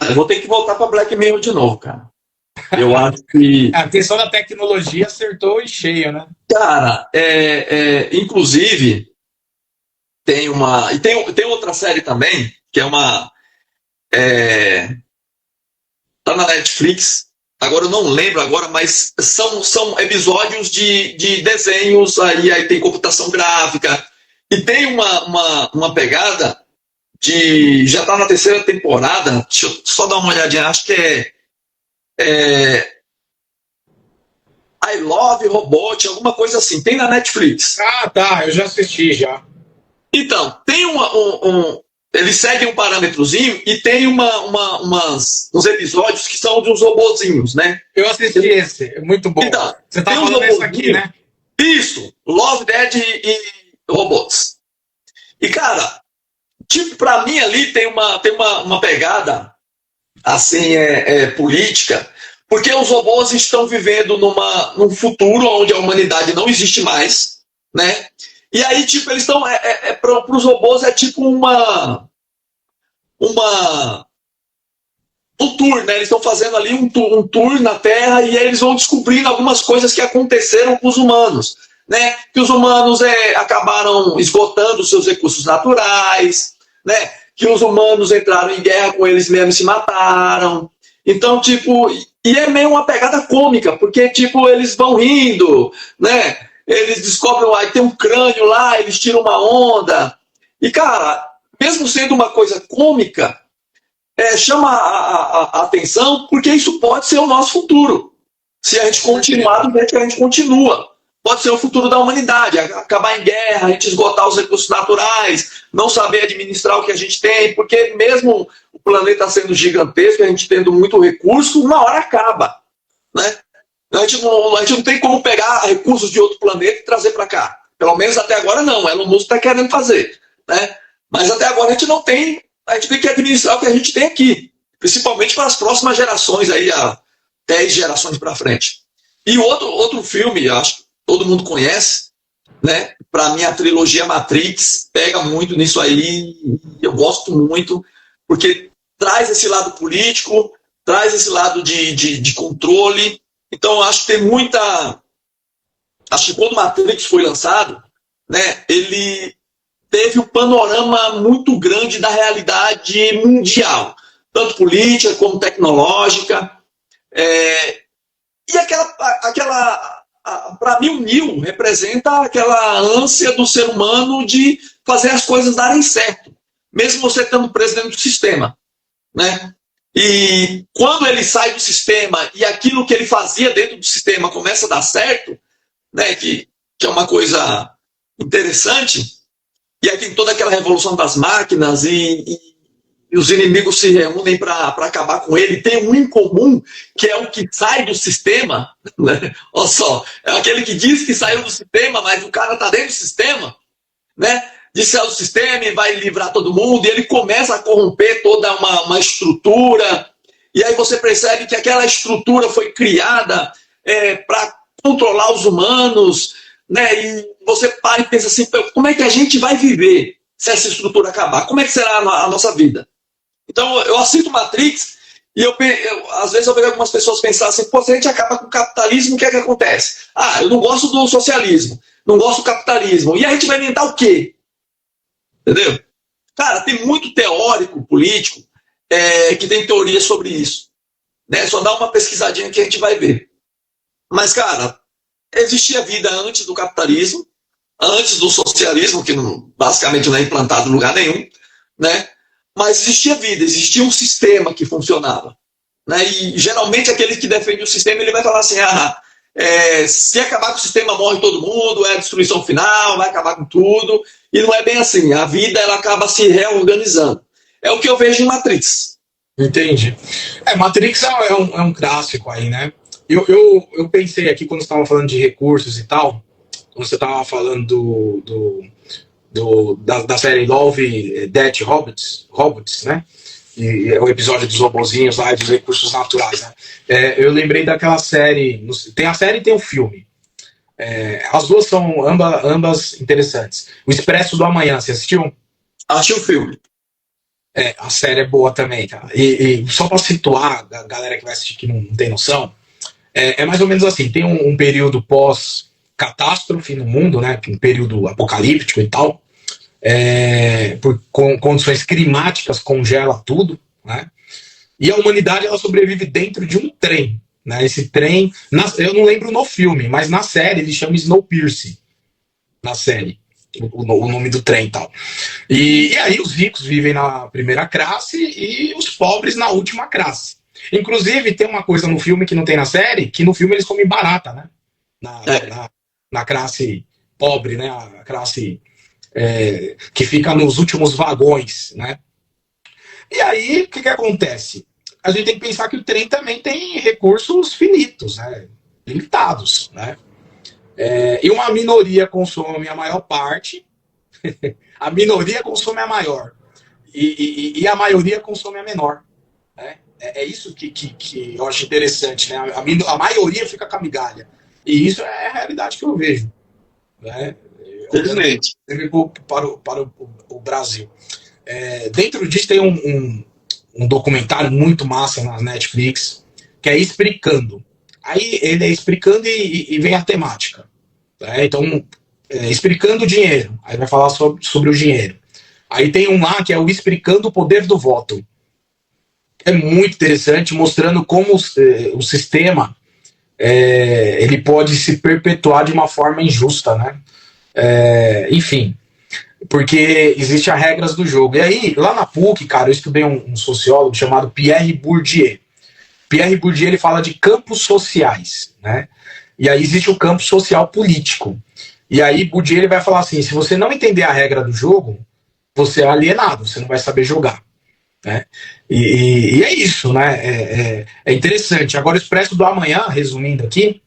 Eu vou ter que voltar para Black Mirror de novo, cara. Eu acho que.
A questão da tecnologia acertou em cheio, né?
Cara, inclusive, tem uma. E tem outra série também, que é uma. Tá na Netflix. Agora eu não lembro agora, mas são episódios de desenhos, aí tem computação gráfica. E tem uma pegada de. Já tá na 3ª temporada. Deixa eu só dar uma olhadinha, acho que I Love Robot, alguma coisa assim. Tem na Netflix.
Ah, tá, eu já assisti já.
Então, tem eles seguem um parâmetrozinho e tem uns episódios que são de uns robozinhos, né?
Eu assisti esse, é muito bom.
Então,
você tá falando isso aqui, né?
Isso, Love, Dead e Robots. E, cara, tipo, pra mim ali tem uma pegada, assim, política, porque os robôs estão vivendo num futuro onde a humanidade não existe mais, né? E aí, tipo, eles estão. Para os robôs é tipo um tour, né? Eles estão fazendo ali um tour na Terra e aí eles vão descobrindo algumas coisas que aconteceram com os humanos, né? Que os humanos acabaram esgotando os seus recursos naturais, né? Que os humanos entraram em guerra com eles mesmos e se mataram. Então, tipo, e é meio uma pegada cômica, porque, tipo, eles vão rindo, né? Eles descobrem, aí tem um crânio lá, eles tiram uma onda. E, cara, mesmo sendo uma coisa cômica, chama a atenção, porque isso pode ser o nosso futuro. Se a gente continuar do jeito que a gente continua. Pode ser o futuro da humanidade, acabar em guerra, a gente esgotar os recursos naturais, não saber administrar o que a gente tem, porque mesmo o planeta sendo gigantesco, a gente tendo muito recurso, uma hora acaba. né? A gente não tem como pegar recursos de outro planeta e trazer para cá. Pelo menos até agora não. Elon Musk está querendo fazer, né? Mas até agora a gente não tem. A gente tem que administrar o que a gente tem aqui, principalmente para as próximas gerações aí, 10 gerações para frente. E outro filme, acho que todo mundo conhece, né? Para mim a trilogia Matrix pega muito nisso aí. Eu gosto muito porque traz esse lado político, traz esse lado de controle. Então, acho que tem muita. Acho que quando Matrix foi lançado, né, ele teve um panorama muito grande da realidade mundial, tanto política como tecnológica. E para mim, o Neo representa aquela ânsia do ser humano de fazer as coisas darem certo, mesmo você estando preso dentro do sistema, né? E quando ele sai do sistema e aquilo que ele fazia dentro do sistema começa a dar certo, né, que é uma coisa interessante, e aí tem toda aquela revolução das máquinas e os inimigos se reúnem para acabar com ele, tem um em comum, que é o que sai do sistema, né? Olha só, é aquele que diz que saiu do sistema, mas o cara está dentro do sistema, né? De sair do sistema e vai livrar todo mundo, e ele começa a corromper toda uma estrutura, e aí você percebe que aquela estrutura foi criada para controlar os humanos, né? E você para e pensa assim, como é que a gente vai viver se essa estrutura acabar? Como é que será a nossa vida? Então, eu assisto Matrix e às vezes eu vejo algumas pessoas pensar assim, pô, se a gente acaba com o capitalismo, o que é que acontece? Ah, eu não gosto do socialismo, não gosto do capitalismo. E a gente vai inventar o quê? Entendeu? Cara, tem muito teórico político que tem teoria sobre isso. Né? Só dá uma pesquisadinha que a gente vai ver. Mas, cara, existia vida antes do capitalismo, antes do socialismo, que basicamente não é implantado em lugar nenhum, né? Mas existia vida, existia um sistema que funcionava. Né? E geralmente aquele que defende o sistema, ele vai falar assim, se acabar com o sistema morre todo mundo, é a destruição final, vai acabar com tudo. E não é bem assim, a vida ela acaba se reorganizando. É o que eu vejo em Matrix.
Entendi. Matrix é um clássico aí, né? Eu pensei aqui quando você estava falando de recursos e tal, quando você estava falando da série Love, Death Robots, né? E é o episódio dos robozinhos lá e dos recursos naturais, né? Eu lembrei daquela série, tem a série e tem o filme. As duas são ambas interessantes. O Expresso do Amanhã, você assistiu?
Assisti o filme.
A série é boa também, cara. E só para situar a galera que vai assistir que não tem noção, é mais ou menos assim, tem um período pós-catástrofe no mundo, né? Um período apocalíptico e tal. Por condições climáticas congela tudo, né? E a humanidade ela sobrevive dentro de um trem, né? Esse trem, eu não lembro no filme, mas na série ele chama Snowpiercer, na série, o nome do trem e tal. E aí os ricos vivem na primeira classe e os pobres na última classe. Inclusive tem uma coisa no filme que não tem na série, que no filme eles comem barata, né? Na classe pobre, né? A classe que fica nos últimos vagões, né? E aí, o que acontece? A gente tem que pensar que o trem também tem recursos finitos, né? Limitados, né? E uma minoria consome a maior parte, a minoria consome a maior, e a maioria consome a menor, né? É isso que eu acho interessante, né? A maioria fica com a migalha, e isso é a realidade que eu vejo, né?
Felizmente.
Para o Brasil. Dentro disso tem um documentário muito massa na Netflix, que é Explicando. Aí ele é explicando e vem a temática. Né? Então, explicando o dinheiro. Aí vai falar sobre o dinheiro. Aí tem um lá que é o Explicando o Poder do Voto. É muito interessante, mostrando como o sistema ele pode se perpetuar de uma forma injusta, né? Enfim, porque existem as regras do jogo. E aí, lá na PUC, cara, eu estudei um sociólogo chamado Pierre Bourdieu. Pierre Bourdieu, ele fala de campos sociais, né? E aí existe o campo social político. E aí Bourdieu ele vai falar assim, se você não entender a regra do jogo, você é alienado, você não vai saber jogar. né? E é isso, né? É interessante. Agora, o Expresso do Amanhã, resumindo aqui,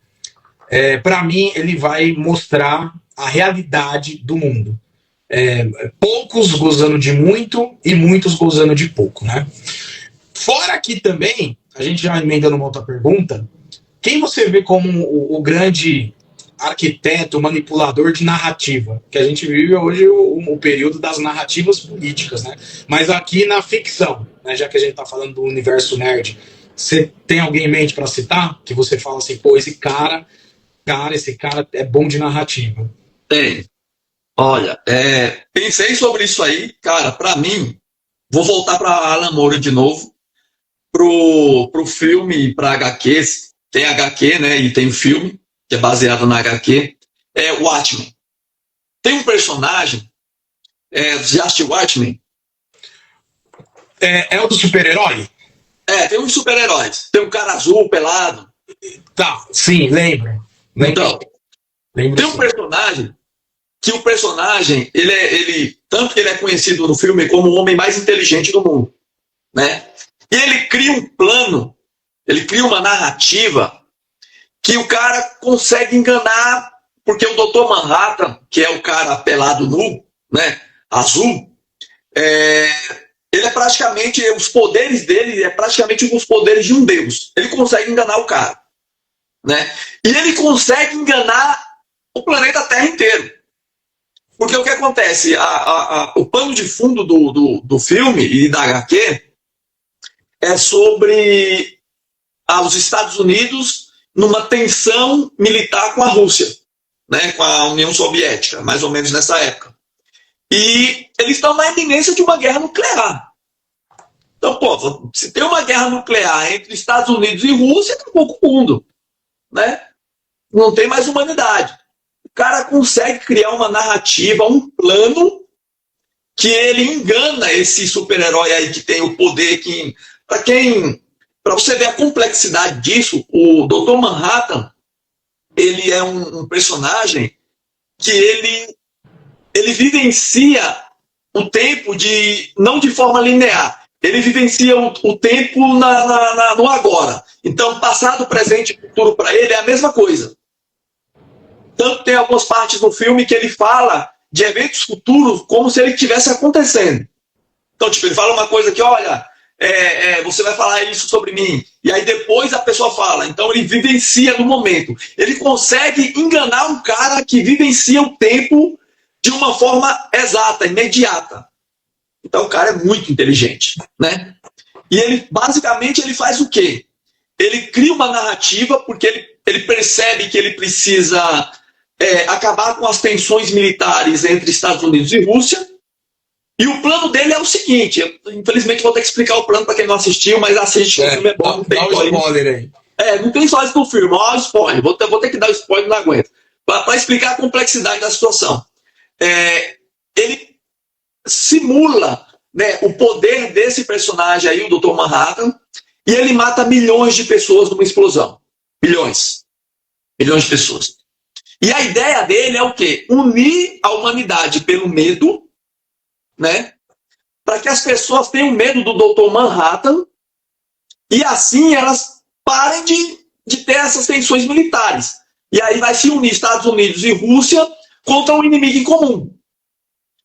para mim, ele vai mostrar a realidade do mundo. Poucos gozando de muito e muitos gozando de pouco, né? Fora aqui também, a gente já emendando uma outra pergunta, quem você vê como o grande arquiteto, manipulador de narrativa? Que a gente vive hoje o período das narrativas políticas, né? Mas aqui na ficção, né? Já que a gente está falando do universo nerd, você tem alguém em mente para citar? Que você fala assim, pô, esse cara é bom de narrativa.
Tem. Olha, pensei sobre isso aí, cara, para mim, vou voltar para Alan Moore de novo, pro filme, para HQs, tem HQ, né, e tem o filme, que é baseado na HQ, é o Watchmen. Tem um personagem, já assistiu Watchmen?
É o do super-herói?
Tem uns super-heróis, tem um cara azul, pelado.
Tá, sim, lembro.
Então, tem um personagem que o personagem, tanto que ele é conhecido no filme como o homem mais inteligente do mundo, né? E ele cria um plano, ele cria uma narrativa que o cara consegue enganar, porque o Dr. Manhattan, que é o cara pelado nu, né, azul, ele é praticamente, os poderes dele é praticamente os poderes de um deus. Ele consegue enganar o cara, né? E ele consegue enganar o planeta Terra inteiro. Porque o que acontece? O pano de fundo do filme e da HQ é sobre os Estados Unidos numa tensão militar com a Rússia, né, com a União Soviética, mais ou menos nessa época. E eles estão na iminência de uma guerra nuclear. Então, pô, se tem uma guerra nuclear entre Estados Unidos e Rússia, acabou com o mundo, né? Não tem mais humanidade. O cara consegue criar uma narrativa, um plano que ele engana esse super-herói aí que tem o poder que, para você ver a complexidade disso, o Dr. Manhattan, ele é um personagem que ele vivencia o tempo não de forma linear, ele vivencia o tempo no agora. Então, passado, presente e futuro para ele é a mesma coisa. Tanto tem algumas partes no filme que ele fala de eventos futuros como se ele estivesse acontecendo. Então, tipo, ele fala uma coisa que, olha, você vai falar isso sobre mim. E aí depois a pessoa fala. Então ele vivencia no momento. Ele consegue enganar um cara que vivencia o tempo de uma forma exata, imediata. Então o cara é muito inteligente, né? E ele, basicamente, ele faz o quê? Ele cria uma narrativa porque ele percebe que ele precisa acabar com as tensões militares entre Estados Unidos e Rússia. E o plano dele é o seguinte, infelizmente vou ter que explicar o plano para quem não assistiu, mas assiste, o filme é bom. Não tem
spoiler aí.
Não tem só isso no filme, ó, spoiler. Vou ter que dar spoiler, não aguento. Para explicar a complexidade da situação. Ele simula, né, o poder desse personagem aí, o Dr. Manhattan, e ele mata milhões de pessoas numa explosão. Milhões de pessoas. E a ideia dele é o quê? Unir a humanidade pelo medo, né? Para que as pessoas tenham medo do Dr. Manhattan e assim elas parem de ter essas tensões militares. E aí vai se unir Estados Unidos e Rússia contra um inimigo em comum.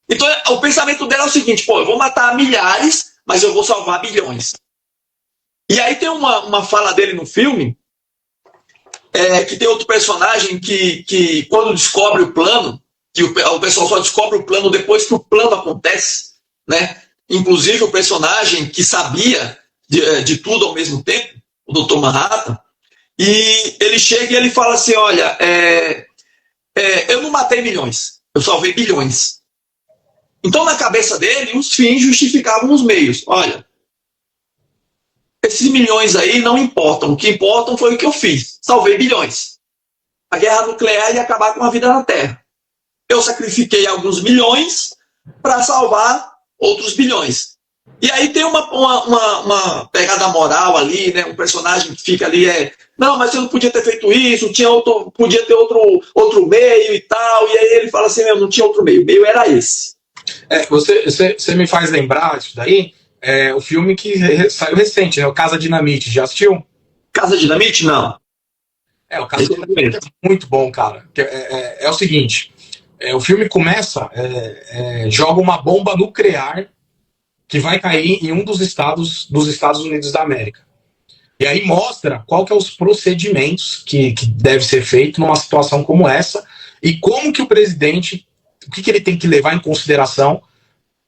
Então o pensamento dela é o seguinte, pô, eu vou matar milhares, mas eu vou salvar bilhões. E aí tem uma fala dele no filme, que tem outro personagem que quando descobre o plano, que o pessoal só descobre o plano depois que o plano acontece, né? Inclusive o personagem que sabia de tudo ao mesmo tempo, o Dr. Manhattan, e ele chega e ele fala assim, olha, eu não matei milhões, eu salvei bilhões. Então na cabeça dele, os fins justificavam os meios. Olha, esses milhões aí não importam, o que importam foi o que eu fiz, salvei bilhões. A guerra nuclear ia acabar com a vida na Terra. Eu sacrifiquei alguns milhões para salvar outros bilhões. E aí tem uma pegada moral ali, né? Um personagem que fica ali, não, mas você não podia ter feito isso, podia ter outro meio e tal. E aí ele fala assim, não tinha outro meio, o meio era esse.
Você me faz lembrar isso daí, É o filme que saiu recente, né? O Casa Dinamite. Já assistiu?
Casa Dinamite? Não.
É, o Casa Dinamite é muito bom, cara. É o seguinte: o filme começa, joga uma bomba nuclear que vai cair em um dos Estados Unidos da América. E aí mostra qual que é os procedimentos que deve ser feito numa situação como essa e como que o presidente, o que ele tem que levar em consideração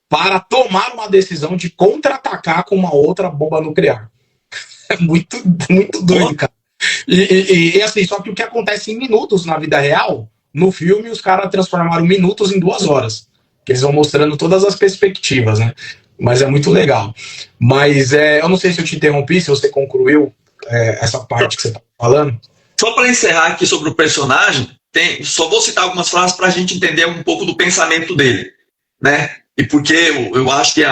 para tomar uma decisão de contra-atacar com uma outra bomba nuclear. É muito, muito doido, cara. E assim, só que o que acontece em minutos na vida real, no filme os caras transformaram minutos em 2 horas. Que eles vão mostrando todas as perspectivas, né? Mas é muito legal. Mas eu não sei se eu te interrompi, se você concluiu essa parte que você tá falando.
Só para encerrar aqui sobre o personagem, só vou citar algumas frases para a gente entender um pouco do pensamento dele, né? E porque eu acho que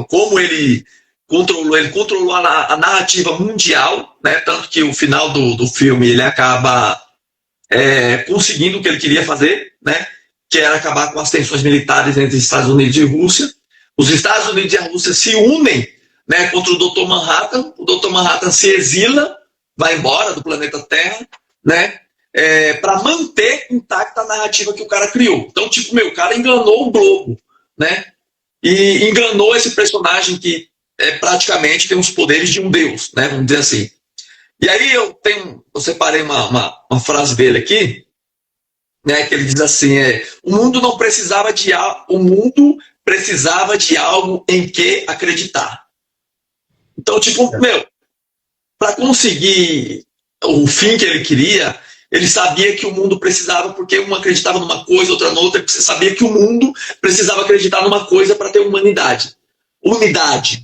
como ele controlou a narrativa mundial, né? Tanto que o final do filme ele acaba conseguindo o que ele queria fazer, né? Que era acabar com as tensões militares entre Estados Unidos e Rússia. Os Estados Unidos e a Rússia se unem, né, contra o Dr. Manhattan. O Dr. Manhattan se exila, vai embora do planeta Terra, né, para manter intacta a narrativa que o cara criou. Então, tipo, o cara enganou o globo, né, e enganou esse personagem que praticamente tem os poderes de um deus, né, vamos dizer assim. E aí eu separei uma frase dele aqui, né, que ele diz assim: o mundo precisava de algo em que acreditar. Então, tipo, para conseguir o fim que ele queria, ele sabia que o mundo precisava, porque um acreditava numa coisa, outra noutra, você sabia que o mundo precisava acreditar numa coisa para ter humanidade,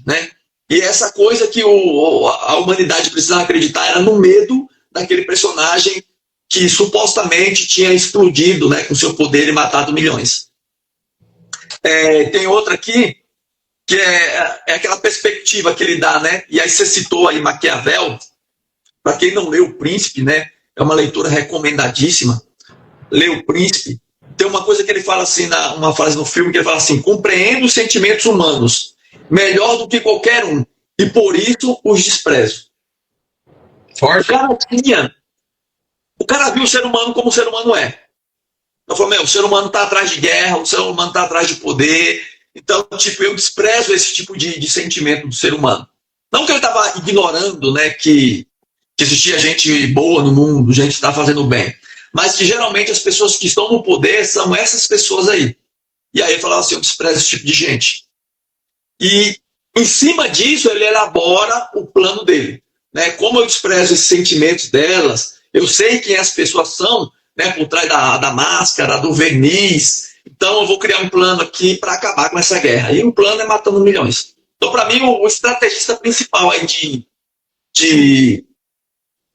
né? E essa coisa que a humanidade precisava acreditar era no medo daquele personagem que supostamente tinha explodido, né, com seu poder e matado milhões. Tem outra aqui, que é aquela perspectiva que ele dá, né? E aí você citou aí Maquiavel. Para quem não leu O Príncipe, né? É uma leitura recomendadíssima. Lê O Príncipe. Tem uma coisa que ele fala assim, uma frase no filme, que ele fala assim: compreendo os sentimentos humanos melhor do que qualquer um, e por isso os desprezo.
Forte.
O cara viu o ser humano como o ser humano é. Eu falei, o ser humano está atrás de guerra, o ser humano está atrás de poder. Então, tipo, eu desprezo esse tipo de sentimento do ser humano. Não que ele estava ignorando, né, que existia gente boa no mundo, gente que está fazendo bem, mas que geralmente as pessoas que estão no poder são essas pessoas aí. E aí ele falava assim: eu desprezo esse tipo de gente. E em cima disso ele elabora o plano dele, né? Como eu desprezo esses sentimentos delas, eu sei quem as pessoas são, né, por trás da máscara, do verniz. Então eu vou criar um plano aqui para acabar com essa guerra. E o plano é matando milhões. Então, para mim, o estrategista principal aí de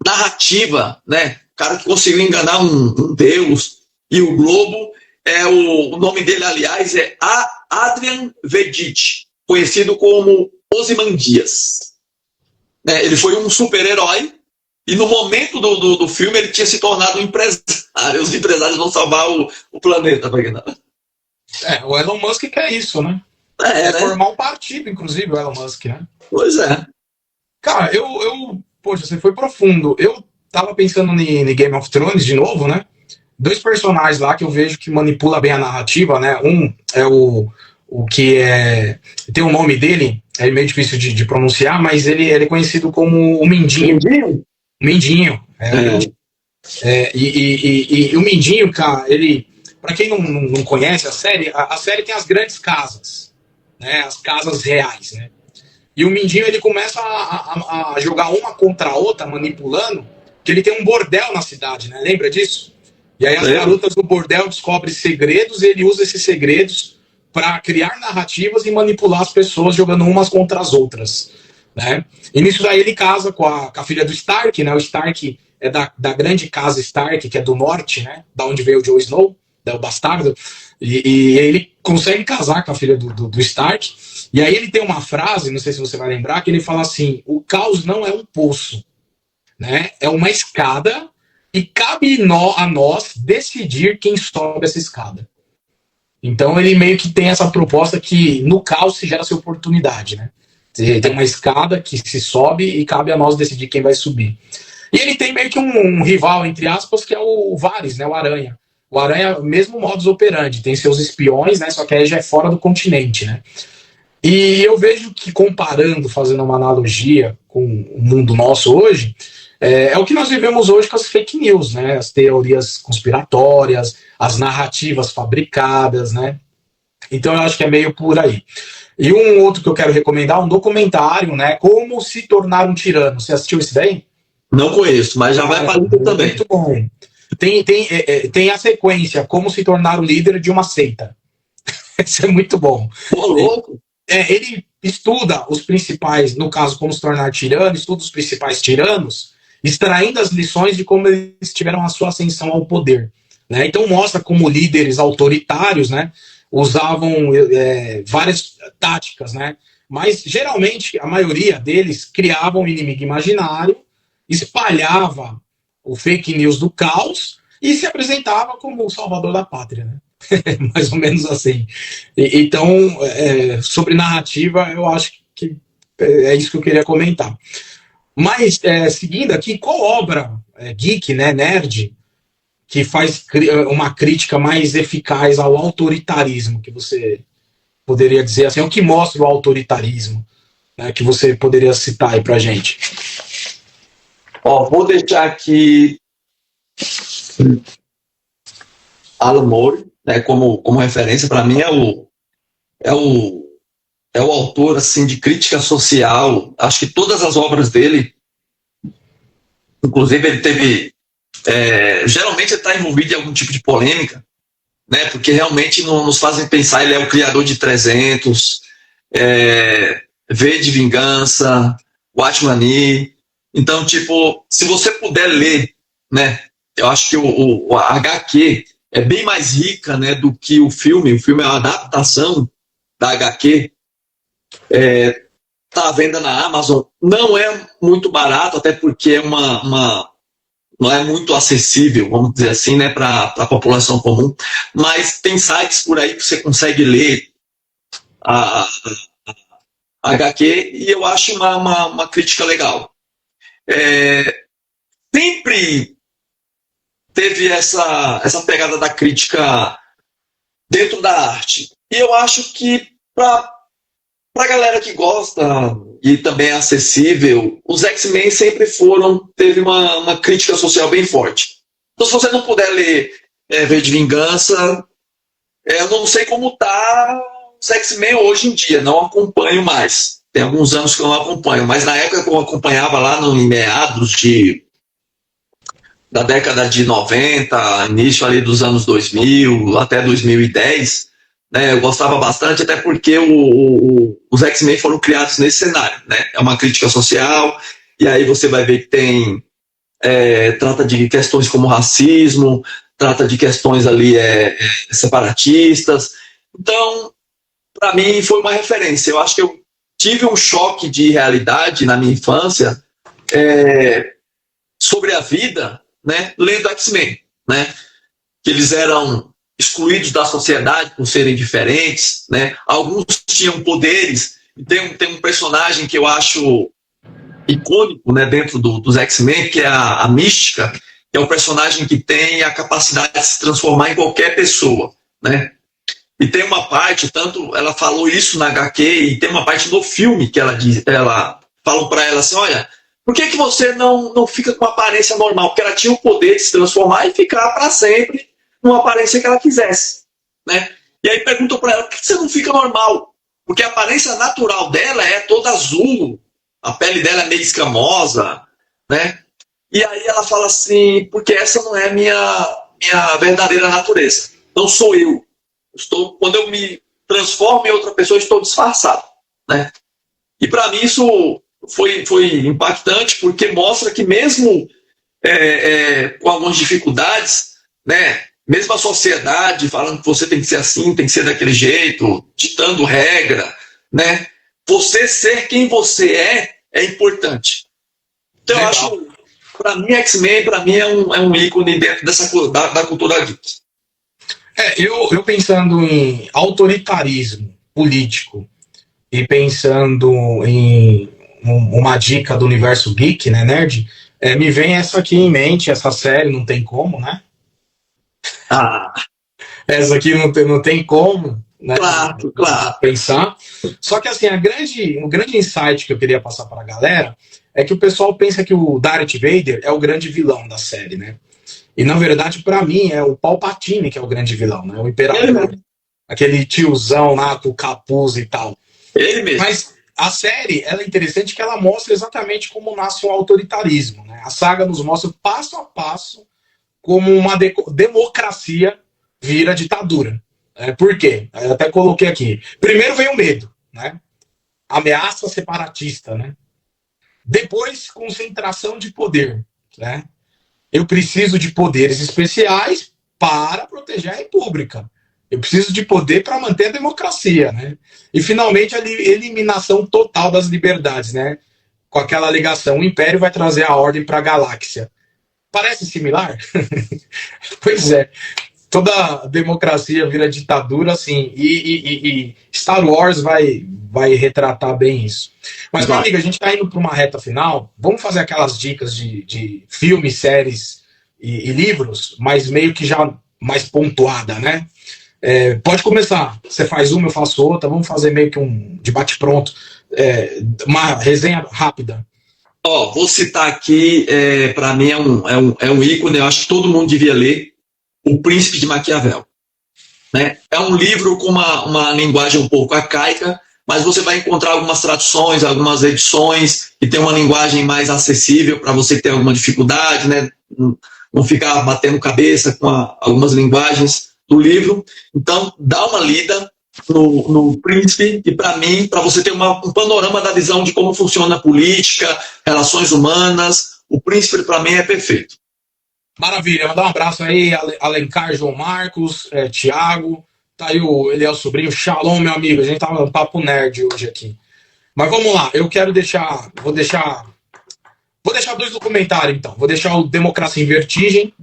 narrativa, né, o cara que conseguiu enganar um deus e o globo, o nome dele, aliás, é Adrian Verdit, conhecido como Ozymandias. Ele foi um super-herói. E no momento do filme ele tinha se tornado um empresário. Os empresários vão salvar o planeta.
O Elon Musk quer isso, né?
Né?
Formar um partido, inclusive, o Elon Musk, né?
Pois é.
Cara, poxa, você foi profundo. Eu tava pensando em Game of Thrones de novo, né? 2 personagens lá que eu vejo que manipula bem a narrativa, né? Um é o que tem o nome dele, é meio difícil de pronunciar, mas ele é conhecido como o Mindinho. Mindinho. E o Mindinho, cara, ele, pra quem não conhece a série tem as grandes casas, né, as casas reais, né, e o Mindinho ele começa a jogar uma contra a outra, manipulando, que ele tem um bordel na cidade, né, lembra disso? E aí as garotas do bordel descobrem segredos e ele usa esses segredos para criar narrativas e manipular as pessoas jogando umas contra as outras, né? E nisso daí ele casa com a filha do Stark, né? O Stark é da grande casa Stark, que é do norte, né? Da onde veio o Jon Snow, o bastardo. E ele consegue casar com a filha do Stark. E aí ele tem uma frase, não sei se você vai lembrar, que ele fala assim: o caos não é um poço, né? É uma escada e cabe a nós decidir quem sobe essa escada. Então ele meio que tem essa proposta que no caos se gera-se oportunidade, né? Tem uma escada que se sobe e cabe a nós decidir quem vai subir. E ele tem meio que um rival, entre aspas, que é o Varys, né, o Aranha. O Aranha, mesmo modus operandi, tem seus espiões, né, só que aí já é fora do continente, né. E eu vejo que, comparando, fazendo uma analogia com o mundo nosso hoje, é o que nós vivemos hoje com as fake news, né, as teorias conspiratórias, as narrativas fabricadas, né. Então eu acho que é meio por aí. E um outro que eu quero recomendar, um documentário, né, Como se tornar um tirano. Você assistiu esse daí?
Não conheço, mas já vai para a lista também.
Muito bom. Tem a sequência, Como se tornar o líder de uma seita. Isso é muito bom.
Pô, louco.
Ele estuda os principais, no caso, Como se tornar tirano, estuda os principais tiranos, extraindo as lições de como eles tiveram a sua ascensão ao poder. Né? Então mostra como líderes autoritários, né, usavam várias táticas, né? Mas geralmente a maioria deles criavam um inimigo imaginário, espalhava o fake news do caos e se apresentava como o salvador da pátria, né? Mais ou menos assim. Então, sobre narrativa, eu acho que é isso que eu queria comentar. Mas, seguindo aqui, qual obra geek, né, nerd, que faz uma crítica mais eficaz ao autoritarismo, que você poderia dizer assim, o que mostra o autoritarismo, né, que você poderia citar aí pra gente?
Vou deixar aqui Alan Moore, né, como referência. Para mim é o autor assim de crítica social. Acho que todas as obras dele, inclusive ele teve geralmente ele está envolvido em algum tipo de polêmica, né, porque realmente nos fazem pensar. Ele é o criador de 300, V de Vingança, Watchman. Então, tipo, se você puder ler, né, eu acho que a HQ é bem mais rica, né, do que o filme. O filme é uma adaptação da HQ. Tá à venda na Amazon. Não é muito barato, até porque é não é muito acessível, vamos dizer assim, né, para a população comum. Mas tem sites por aí que você consegue ler a HQ, e eu acho uma crítica legal. Sempre teve essa pegada da crítica dentro da arte. E eu acho que para a galera que gosta e também é acessível, os X-Men sempre teve uma crítica social bem forte. Então, se você não puder ler V de Vingança, eu não sei como tá os X-Men hoje em dia, não acompanho mais. Tem alguns anos que eu não acompanho, mas na época que eu acompanhava lá no meados da década de 90, início ali dos anos 2000, até 2010, né, eu gostava bastante, até porque os X-Men foram criados nesse cenário, né? É uma crítica social, e aí você vai ver que trata de questões como racismo, trata de questões ali separatistas. Então, para mim, foi uma referência. Eu acho que eu tive um choque de realidade na minha infância sobre a vida, né, lendo X-Men, né, que eles eram excluídos da sociedade por serem diferentes, né, alguns tinham poderes. Tem um personagem que eu acho icônico, né, dentro dos X-Men, que é a Mística, que é um personagem que tem a capacidade de se transformar em qualquer pessoa, né. E tem uma parte, tanto ela falou isso na HQ, e tem uma parte no filme que ela falou para ela assim, olha, por que você não fica com uma aparência normal? Porque ela tinha o poder de se transformar e ficar para sempre numa aparência que ela quisesse, né? E aí perguntou para ela, por que você não fica normal? Porque a aparência natural dela é toda azul, a pele dela é meio escamosa, né? E aí ela fala assim, porque essa não é minha verdadeira natureza. Não sou eu. Quando eu me transformo em outra pessoa, eu estou disfarçado, né? E para mim isso foi impactante, porque mostra que mesmo com algumas dificuldades, né, mesmo a sociedade falando que você tem que ser assim, tem que ser daquele jeito, ditando regra, né, você ser quem você é importante. Então eu acho, para mim, X-Men é um ícone dentro da cultura geek.
Eu pensando em autoritarismo político e pensando em uma dica do universo geek, né, nerd, me vem essa aqui em mente, essa série, não tem como, né?
Ah,
Essa aqui não tem como, né,
claro, claro.
pensar. Só que assim, o grande insight que eu queria passar para a galera é que o pessoal pensa que o Darth Vader é o grande vilão da série, né? E na verdade, para mim, é o Palpatine que é o grande vilão, né? O
Ele
imperador,
mesmo.
aquele tiozão lá com o capuz e tal.
Ele mesmo.
Mas a série, ela é interessante que ela mostra exatamente como nasce o autoritarismo, né? A saga nos mostra passo a passo como uma democracia vira ditadura. Por quê? Eu até coloquei aqui. Primeiro vem o medo, né? Ameaça separatista, né? Depois, concentração de poder, né? Eu preciso de poderes especiais para proteger a república. Eu preciso de poder para manter a democracia, né? E finalmente a eliminação total das liberdades, né? Com aquela ligação, o Império vai trazer a ordem para a galáxia. Parece similar? Pois é. Toda democracia vira ditadura, assim, e Star Wars vai retratar bem isso. Mas, meu
Vai.
amigo, a gente está indo para uma reta final. Vamos fazer aquelas dicas de filmes, séries e livros, mas meio que já mais pontuada, né? Pode começar. Você faz uma, eu faço outra. Vamos fazer meio que um debate pronto. Uma resenha rápida.
Ó, vou citar aqui, para mim é um ícone, eu acho que todo mundo devia ler, O Príncipe de Maquiavel. Né? É um livro com uma linguagem um pouco arcaica, mas você vai encontrar algumas traduções, algumas edições que tem uma linguagem mais acessível para você que tem alguma dificuldade, né? Não ficar batendo cabeça com algumas linguagens do livro. Então, dá uma lida no Príncipe, e para mim, para você ter um panorama da visão de como funciona a política, relações humanas, o Príncipe para mim é perfeito.
Maravilha, mandar um abraço aí, Alencar, João Marcos, Thiago, tá aí ele é o sobrinho, Shalom, meu amigo, a gente tava no papo nerd hoje aqui. Mas vamos lá, eu quero vou deixar dois documentários então, vou deixar o Democracia em Vertigem,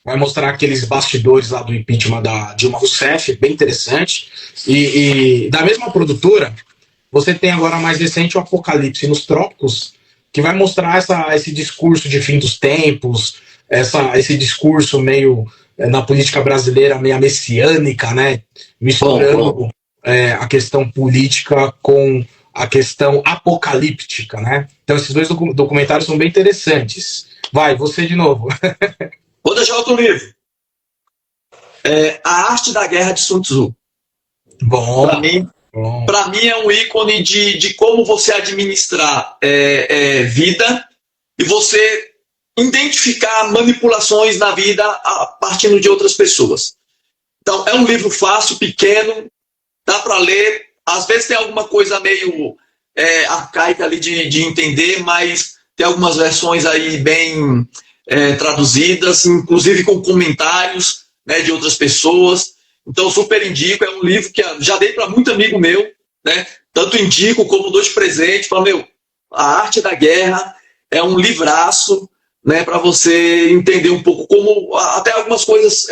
vai mostrar aqueles bastidores lá do impeachment da Dilma Rousseff, bem interessante, e da mesma produtora, você tem agora mais recente o Apocalipse nos Trópicos, que vai mostrar esse discurso de fim dos tempos, esse discurso meio na política brasileira, meio messiânica, né? Misturando a questão política com a questão apocalíptica, né? Então esses dois documentários são bem interessantes. Vai, você de novo.
Vou deixar outro livro. A Arte da Guerra de Sun Tzu.
Bom.
Para mim é um ícone de como você administrar vida e você identificar manipulações na vida partindo de outras pessoas. Então, é um livro fácil, pequeno, dá para ler. Às vezes tem alguma coisa meio arcaica ali de entender, mas tem algumas versões aí bem traduzidas, inclusive com comentários, né, de outras pessoas. Então, super indico. É um livro que já dei para muito amigo meu, né? Tanto indico como dou de presente. Falo, A Arte da Guerra é um livraço, né, para você entender um pouco como até algumas coisas,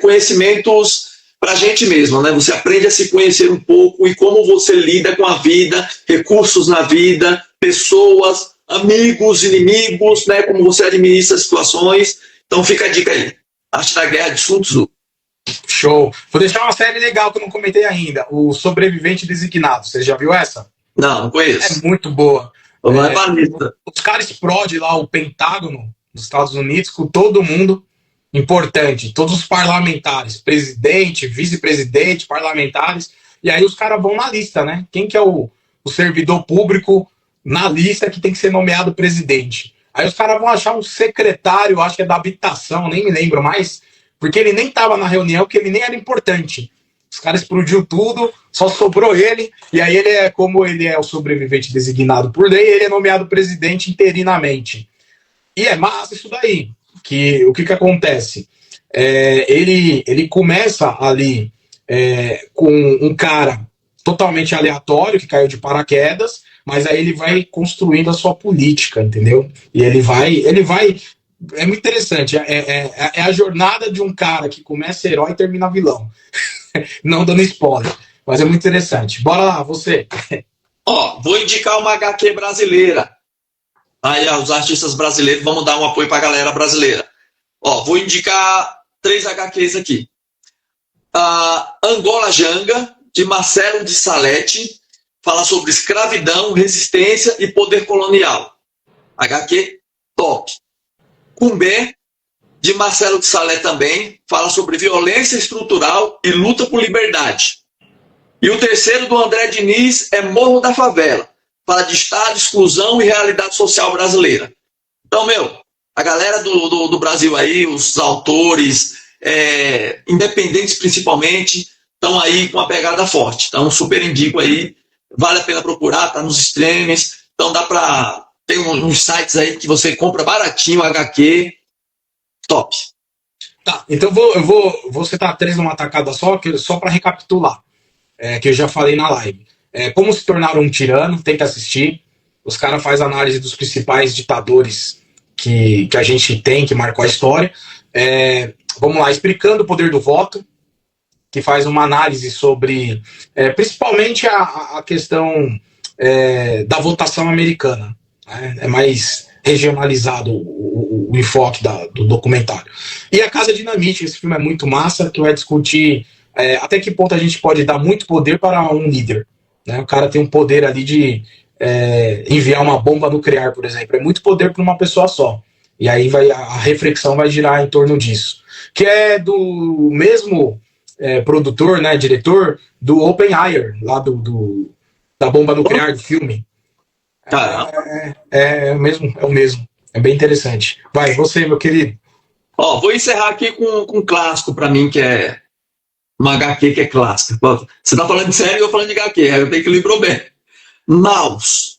conhecimentos para a gente mesmo, né? Você aprende a se conhecer um pouco e como você lida com a vida, recursos na vida, pessoas, amigos, inimigos, né? Como você administra situações. Então fica a dica aí. Arte da Guerra de Sun Tzu.
Show. Vou deixar uma série legal que eu não comentei ainda, O Sobrevivente Designado. Você já viu essa?
Não conheço.
É muito boa.
Os
caras explodem lá o Pentágono dos Estados Unidos com todo mundo importante, todos os parlamentares, presidente, vice-presidente, parlamentares, e aí os caras vão na lista, né? Quem que é o servidor público na lista que tem que ser nomeado presidente? Aí os caras vão achar um secretário, acho que é da habitação, nem me lembro mais, porque ele nem estava na reunião, porque ele nem era importante. Os caras explodiu tudo, só sobrou ele, e aí como ele é o sobrevivente designado por lei, ele é nomeado presidente interinamente. E é massa isso daí. O que acontece? Ele começa ali com um cara totalmente aleatório, que caiu de paraquedas, mas aí ele vai construindo a sua política, entendeu? E ele vai é muito interessante. É a jornada de um cara que começa herói e termina vilão. Não dando spoiler. Mas é muito interessante. Bora lá, você.
Ó, vou indicar uma HQ brasileira. Aí, os artistas brasileiros, vamos dar um apoio pra galera brasileira. Ó, vou indicar 3 HQs aqui. Angola Janga, de Marcelo de Salete, fala sobre escravidão, resistência e poder colonial. HQ top. Cumbé, de Marcelo de Salete também, fala sobre violência estrutural e luta por liberdade. E o terceiro, do André Diniz, é Morro da Favela, fala de Estado, exclusão e realidade social brasileira. Então, a galera do Brasil aí, os autores, independentes principalmente, estão aí com uma pegada forte. Então, super indico aí, vale a pena procurar, tá nos streams. Então, dá pra... Tem uns sites aí que você compra baratinho, HQ, top.
Tá, então eu vou citar 3 numa tacada só para recapitular, que eu já falei na live. Como se tornar um tirano, tem que assistir. Os caras fazem análise dos principais ditadores que a gente tem, que marcou a história. Vamos lá, explicando o poder do voto, que faz uma análise sobre, principalmente a questão da votação americana. É mais regionalizado o enfoque do documentário. E A Casa Dinamite, esse filme é muito massa, que vai discutir até que ponto a gente pode dar muito poder para um líder. Né? O cara tem um poder ali de enviar uma bomba nuclear, por exemplo. É muito poder para uma pessoa só. E aí a reflexão vai girar em torno disso. Que é do mesmo produtor, né, diretor, do Oppenheimer, lá da bomba nuclear do filme. É o mesmo. É bem interessante. Vai, você, meu querido.
Ó, vou encerrar aqui com um clássico pra mim, que é uma HQ que é clássica. Você tá falando de série e eu falando de HQ, aí eu tenho que lembrar bem. Maus.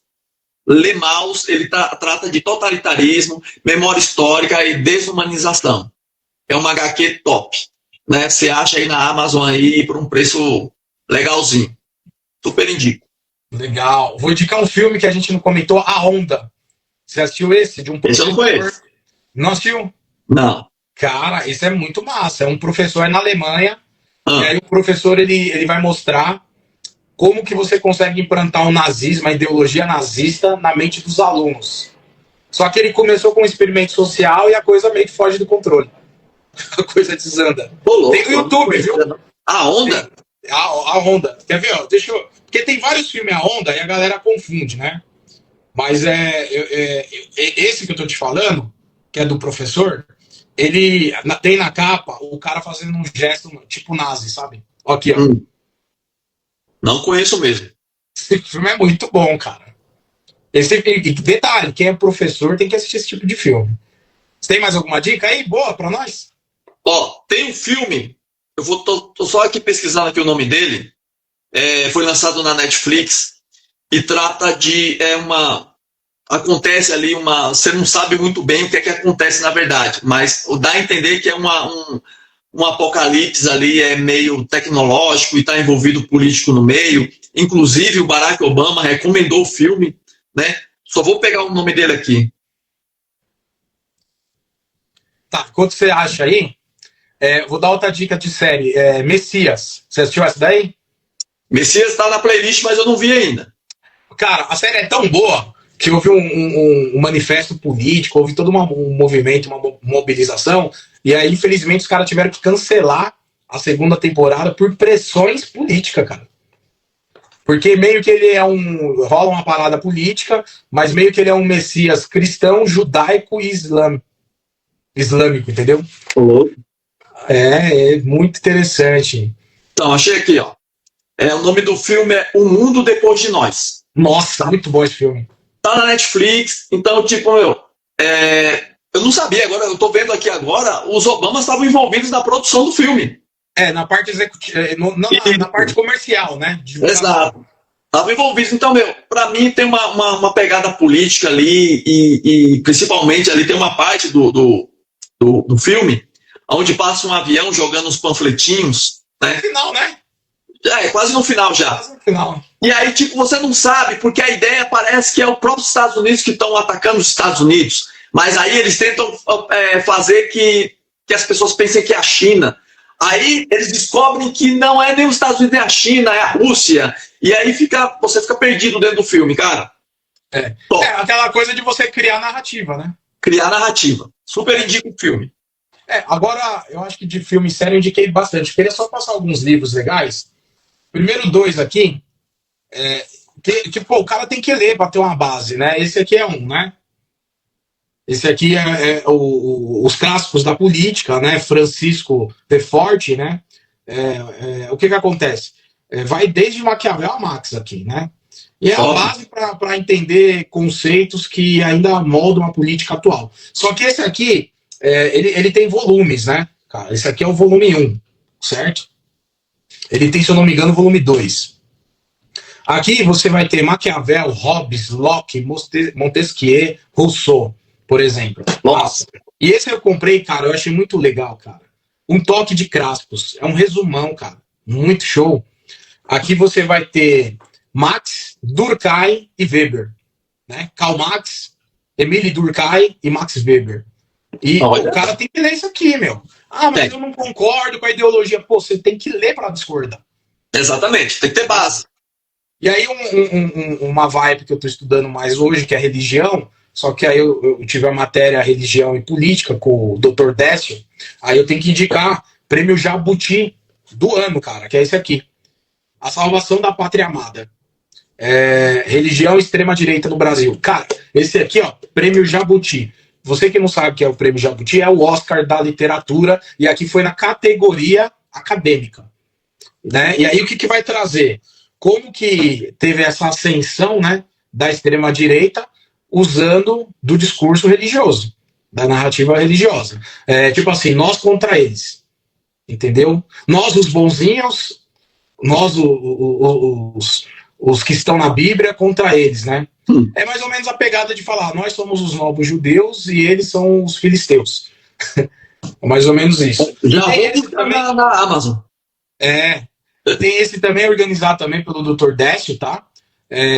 Le Maus, ele trata de totalitarismo, memória histórica e desumanização. É uma HQ top. Né? Você acha aí na Amazon aí por um preço legalzinho. Super indico.
Legal. Vou indicar um filme que a gente não comentou, A Onda. Você assistiu esse?
Esse eu não conheço.
Não assistiu?
Não.
Cara, isso é muito massa. É um professor na Alemanha. E aí o professor ele vai mostrar como que você consegue implantar um nazismo, uma ideologia nazista na mente dos alunos. Só que ele começou com um experimento social e a coisa meio que foge do controle. A coisa desanda. Tem no YouTube, viu?
A Onda?
A Onda. Quer ver? Ó, deixa eu... Porque tem vários filmes A Onda e a galera confunde, né? Mas esse que eu tô te falando, que é do professor, ele tem na capa o cara fazendo um gesto tipo nazi, sabe? Ó, aqui, ó.
Não conheço mesmo.
Esse filme é muito bom, cara. Detalhe, quem é professor tem que assistir esse tipo de filme. Você tem mais alguma dica aí? Boa pra nós?
Ó, tem um filme, tô só aqui pesquisando aqui o nome dele, foi lançado na Netflix e trata de acontece ali você não sabe muito bem o que é que acontece na verdade, mas dá a entender que é um apocalipse ali, meio tecnológico e está envolvido político no meio. Inclusive o Barack Obama recomendou o filme, né? Só vou pegar o nome dele aqui.
Tá, enquanto você acha aí, vou dar outra dica de série. Messias. Você assistiu essa daí?
Messias tá na playlist, mas eu não vi ainda.
Cara, a série é tão boa que houve um manifesto político, houve todo um movimento, uma mobilização, e aí, infelizmente, os caras tiveram que cancelar a segunda temporada por pressões políticas, cara. Porque meio que ele rola uma parada política, mas meio que ele é um messias cristão, judaico e islâmico, entendeu? É muito interessante.
Então, achei aqui, ó. O nome do filme é O Mundo Depois de Nós.
Nossa, muito bom esse filme.
Tá na Netflix, então, tipo, eu não sabia, agora eu tô vendo aqui agora, os Obamas estavam envolvidos na produção do filme.
Na parte executiva, na parte comercial, né?
Exato. Estavam envolvidos. Então, pra mim tem uma pegada política ali e principalmente ali tem uma parte do filme onde passa um avião jogando uns panfletinhos, né?
No final, né?
Quase no final já.
Quase no final.
E aí, tipo, você não sabe, porque a ideia parece que é o próprio Estados Unidos que estão atacando os Estados Unidos. Mas aí eles tentam fazer que as pessoas pensem que é a China. Aí eles descobrem que não é nem os Estados Unidos, nem a China, é a Rússia. E aí você fica perdido dentro do filme, cara.
É aquela coisa de você criar narrativa, né?
Criar narrativa. Super indico o filme.
Agora, eu acho que de filme e série eu indiquei bastante. Queria só passar alguns livros legais. Primeiro dois aqui, o cara tem que ler para ter uma base, né? Esse aqui é um, né? Esse aqui os clássicos da política, né? Francisco Peforte, né? O que acontece? Vai desde Maquiavel a Marx aqui, né? E é a base para entender conceitos que ainda moldam a política atual. Só que esse aqui, ele tem volumes, né? Cara, esse aqui é o volume 1, certo? Ele tem, se eu não me engano, o volume 2. Aqui você vai ter Maquiavel, Hobbes, Locke, Montesquieu, Rousseau, por exemplo.
Nossa.
E esse eu comprei, cara, eu achei muito legal, cara. Um toque de Craspos. É um resumão, cara. Muito show. Aqui você vai ter Marx, Durkheim e Weber. Né? Karl Marx, Emile Durkheim e Max Weber. E o cara tem que ler isso aqui, meu. Mas eu não concordo com a ideologia. Pô, você tem que ler para discordar.
Exatamente, tem que ter base.
E aí uma vibe que eu tô estudando mais hoje, que é religião, só que aí eu tive a matéria religião e política com o Dr. Décio, aí eu tenho que indicar prêmio Jabuti do ano, cara, que é esse aqui. A Salvação da Pátria Amada. Religião e extrema-direita no Brasil. Cara, esse aqui, ó, prêmio Jabuti. Você que não sabe o que é o prêmio Jabuti, é o Oscar da literatura, e aqui foi na categoria acadêmica. Né? E aí o que vai trazer? Como que teve essa ascensão, né, da extrema-direita usando do discurso religioso, da narrativa religiosa. Tipo assim, nós contra eles. Entendeu? Nós, os bonzinhos, nós, os que estão na Bíblia, contra eles, né? É mais ou menos a pegada de falar, nós somos os novos judeus e eles são os filisteus. É mais ou menos isso.
Já também na Amazon.
Tem esse também organizado também pelo Dr. Décio, tá?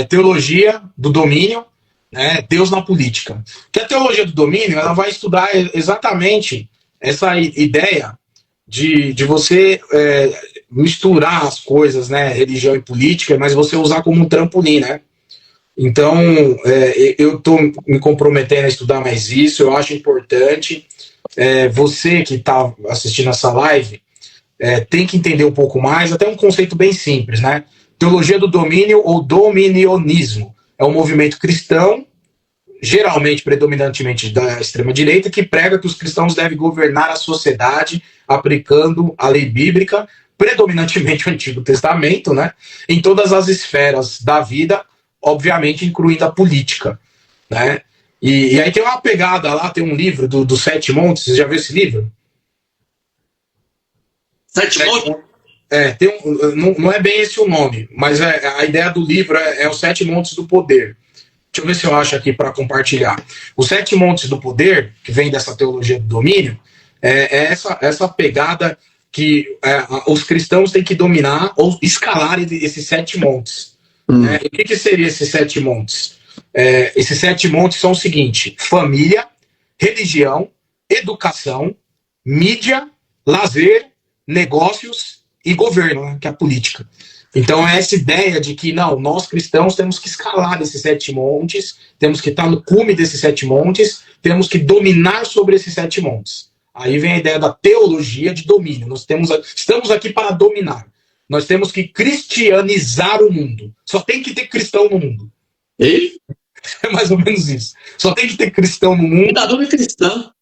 Teologia do Domínio, né? Deus na Política. Que a teologia do domínio, ela vai estudar exatamente essa ideia de você misturar as coisas, né? Religião e política, mas você usar como um trampolim, né? Então, eu estou me comprometendo a estudar mais isso, eu acho importante. Você que está assistindo essa live, tem que entender um pouco mais, até um conceito bem simples, né? Teologia do domínio ou dominionismo. É um movimento cristão, geralmente, predominantemente da extrema-direita, que prega que os cristãos devem governar a sociedade aplicando a lei bíblica, predominantemente o Antigo Testamento, né? Em todas as esferas da vida, obviamente incluindo a política, né? E aí tem uma pegada lá, tem um livro do Sete Montes, você já viu esse livro?
Sete Montes?
Não é bem esse o nome, mas a ideia do livro é os Sete Montes do Poder. Deixa eu ver se eu acho aqui para compartilhar. Os Sete Montes do Poder, que vem dessa teologia do domínio, essa pegada que os cristãos têm que dominar ou escalar esses sete montes. O que seria esses sete montes? Esses sete montes são o seguinte: família, religião, educação, mídia, lazer, negócios e governo, né, que é a política. Então é essa ideia de que não, nós cristãos temos que escalar esses sete montes, temos que estar no cume desses sete montes, temos que dominar sobre esses sete montes. Aí vem a ideia da teologia de domínio. Nós estamos aqui para dominar. Nós temos que cristianizar o mundo. Só tem que ter cristão no mundo.
E?
É mais ou menos isso. Só tem que ter cristão no mundo.
Cidadão é cristão.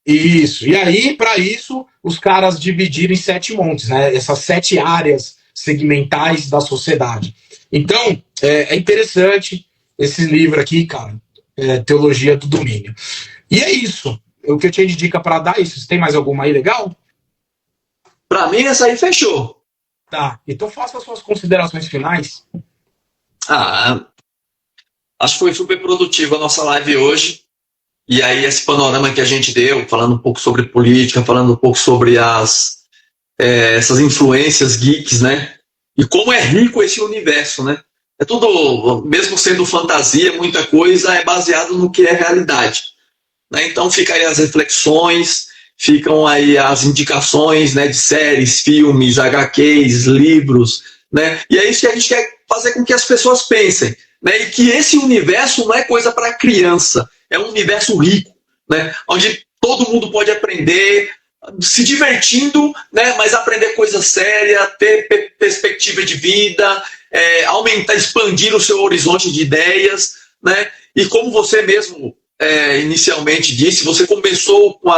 Isso. E aí, para isso, os caras dividiram em sete montes, né? Essas sete áreas segmentais da sociedade. Então, é interessante esse livro aqui, cara. Teologia do Domínio. E é isso. O que eu tinha de dica para dar isso. Você tem mais alguma aí legal?
Para mim, essa aí fechou.
Tá. Então faça as suas considerações finais.
Acho que foi super produtiva a nossa live hoje. E aí, esse panorama que a gente deu, falando um pouco sobre política, falando um pouco sobre essas influências geeks, né? E como é rico esse universo, né? É tudo, mesmo sendo fantasia, muita coisa é baseado no que é realidade. Né? Então, fica aí as reflexões. ficam aí as indicações, né, de séries, filmes, HQs, livros, né? E é isso que a gente quer fazer com que as pessoas pensem, né? E que esse universo não é coisa para criança, é um universo rico, né? Onde todo mundo pode aprender, se divertindo, né? Mas aprender coisa séria, ter perspectiva de vida, aumentar, expandir o seu horizonte de ideias, né? E como você mesmo inicialmente disse, você começou com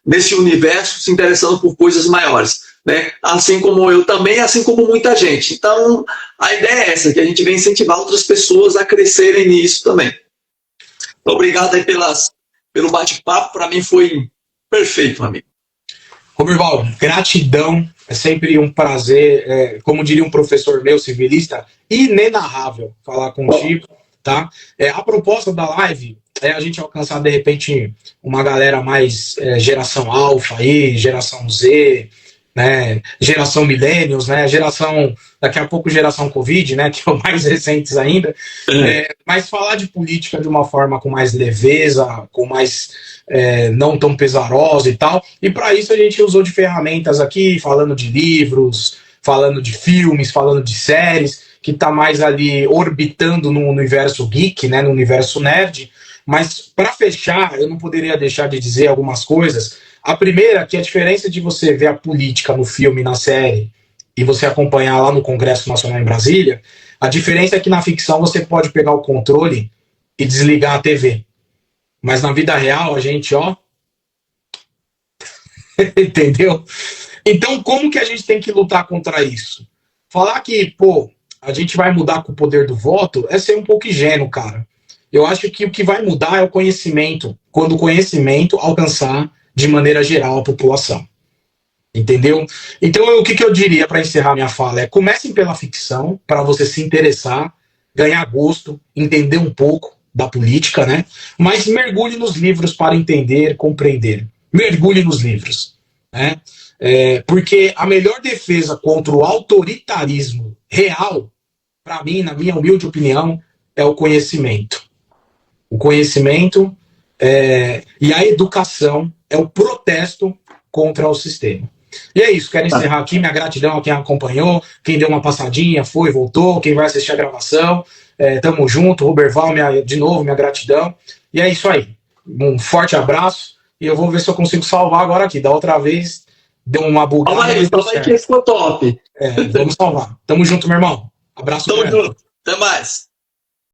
nesse universo se interessando por coisas maiores, né? Assim como eu também, assim como muita gente. Então, a ideia é essa, que a gente vem incentivar outras pessoas a crescerem nisso também. Obrigado aí pelo bate-papo, para mim foi perfeito, amigo.
Roberval, gratidão, é sempre um prazer, como diria um professor meu, civilista, inenarrável falar contigo, tá? A proposta da live é a gente alcançar, de repente, uma galera mais geração alfa aí, geração Z, né, geração millennials, né, daqui a pouco geração Covid, né, que é o mais recentes ainda, mas falar de política de uma forma com mais leveza, com mais não tão pesarosa e tal, e para isso a gente usou de ferramentas aqui, falando de livros, falando de filmes, falando de séries, que tá mais ali orbitando no universo geek, né, no universo nerd. Mas para fechar, eu não poderia deixar de dizer algumas coisas. A primeira, que a diferença de você ver a política no filme, na série, e você acompanhar lá no Congresso Nacional em Brasília, a diferença é que na ficção você pode pegar o controle e desligar a TV. Mas na vida real, a gente, ó... Entendeu? Então, como que a gente tem que lutar contra isso? Falar que, pô, a gente vai mudar com o poder do voto é ser um pouco ingênuo, cara. Eu acho que o que vai mudar é o conhecimento, quando o conhecimento alcançar de maneira geral a população. Entendeu? Então, o que eu diria para encerrar minha fala é: comecem pela ficção, para você se interessar, ganhar gosto, entender um pouco da política, né? Mas mergulhe nos livros para entender, compreender. Mergulhe nos livros, né? Porque a melhor defesa contra o autoritarismo real, para mim, na minha humilde opinião, é o conhecimento. O conhecimento e a educação é o protesto contra o sistema. E é isso, quero encerrar aqui. Minha gratidão a quem acompanhou, quem deu uma passadinha, foi, voltou, quem vai assistir a gravação. Tamo junto, Roberval, de novo, minha gratidão. E é isso aí. Um forte abraço. E eu vou ver se eu consigo salvar agora aqui. Da outra vez deu uma bugada.
Salva aí que ficou top.
Vamos salvar. Tamo junto, meu irmão. Abraço.
Tamo junto. Até mais.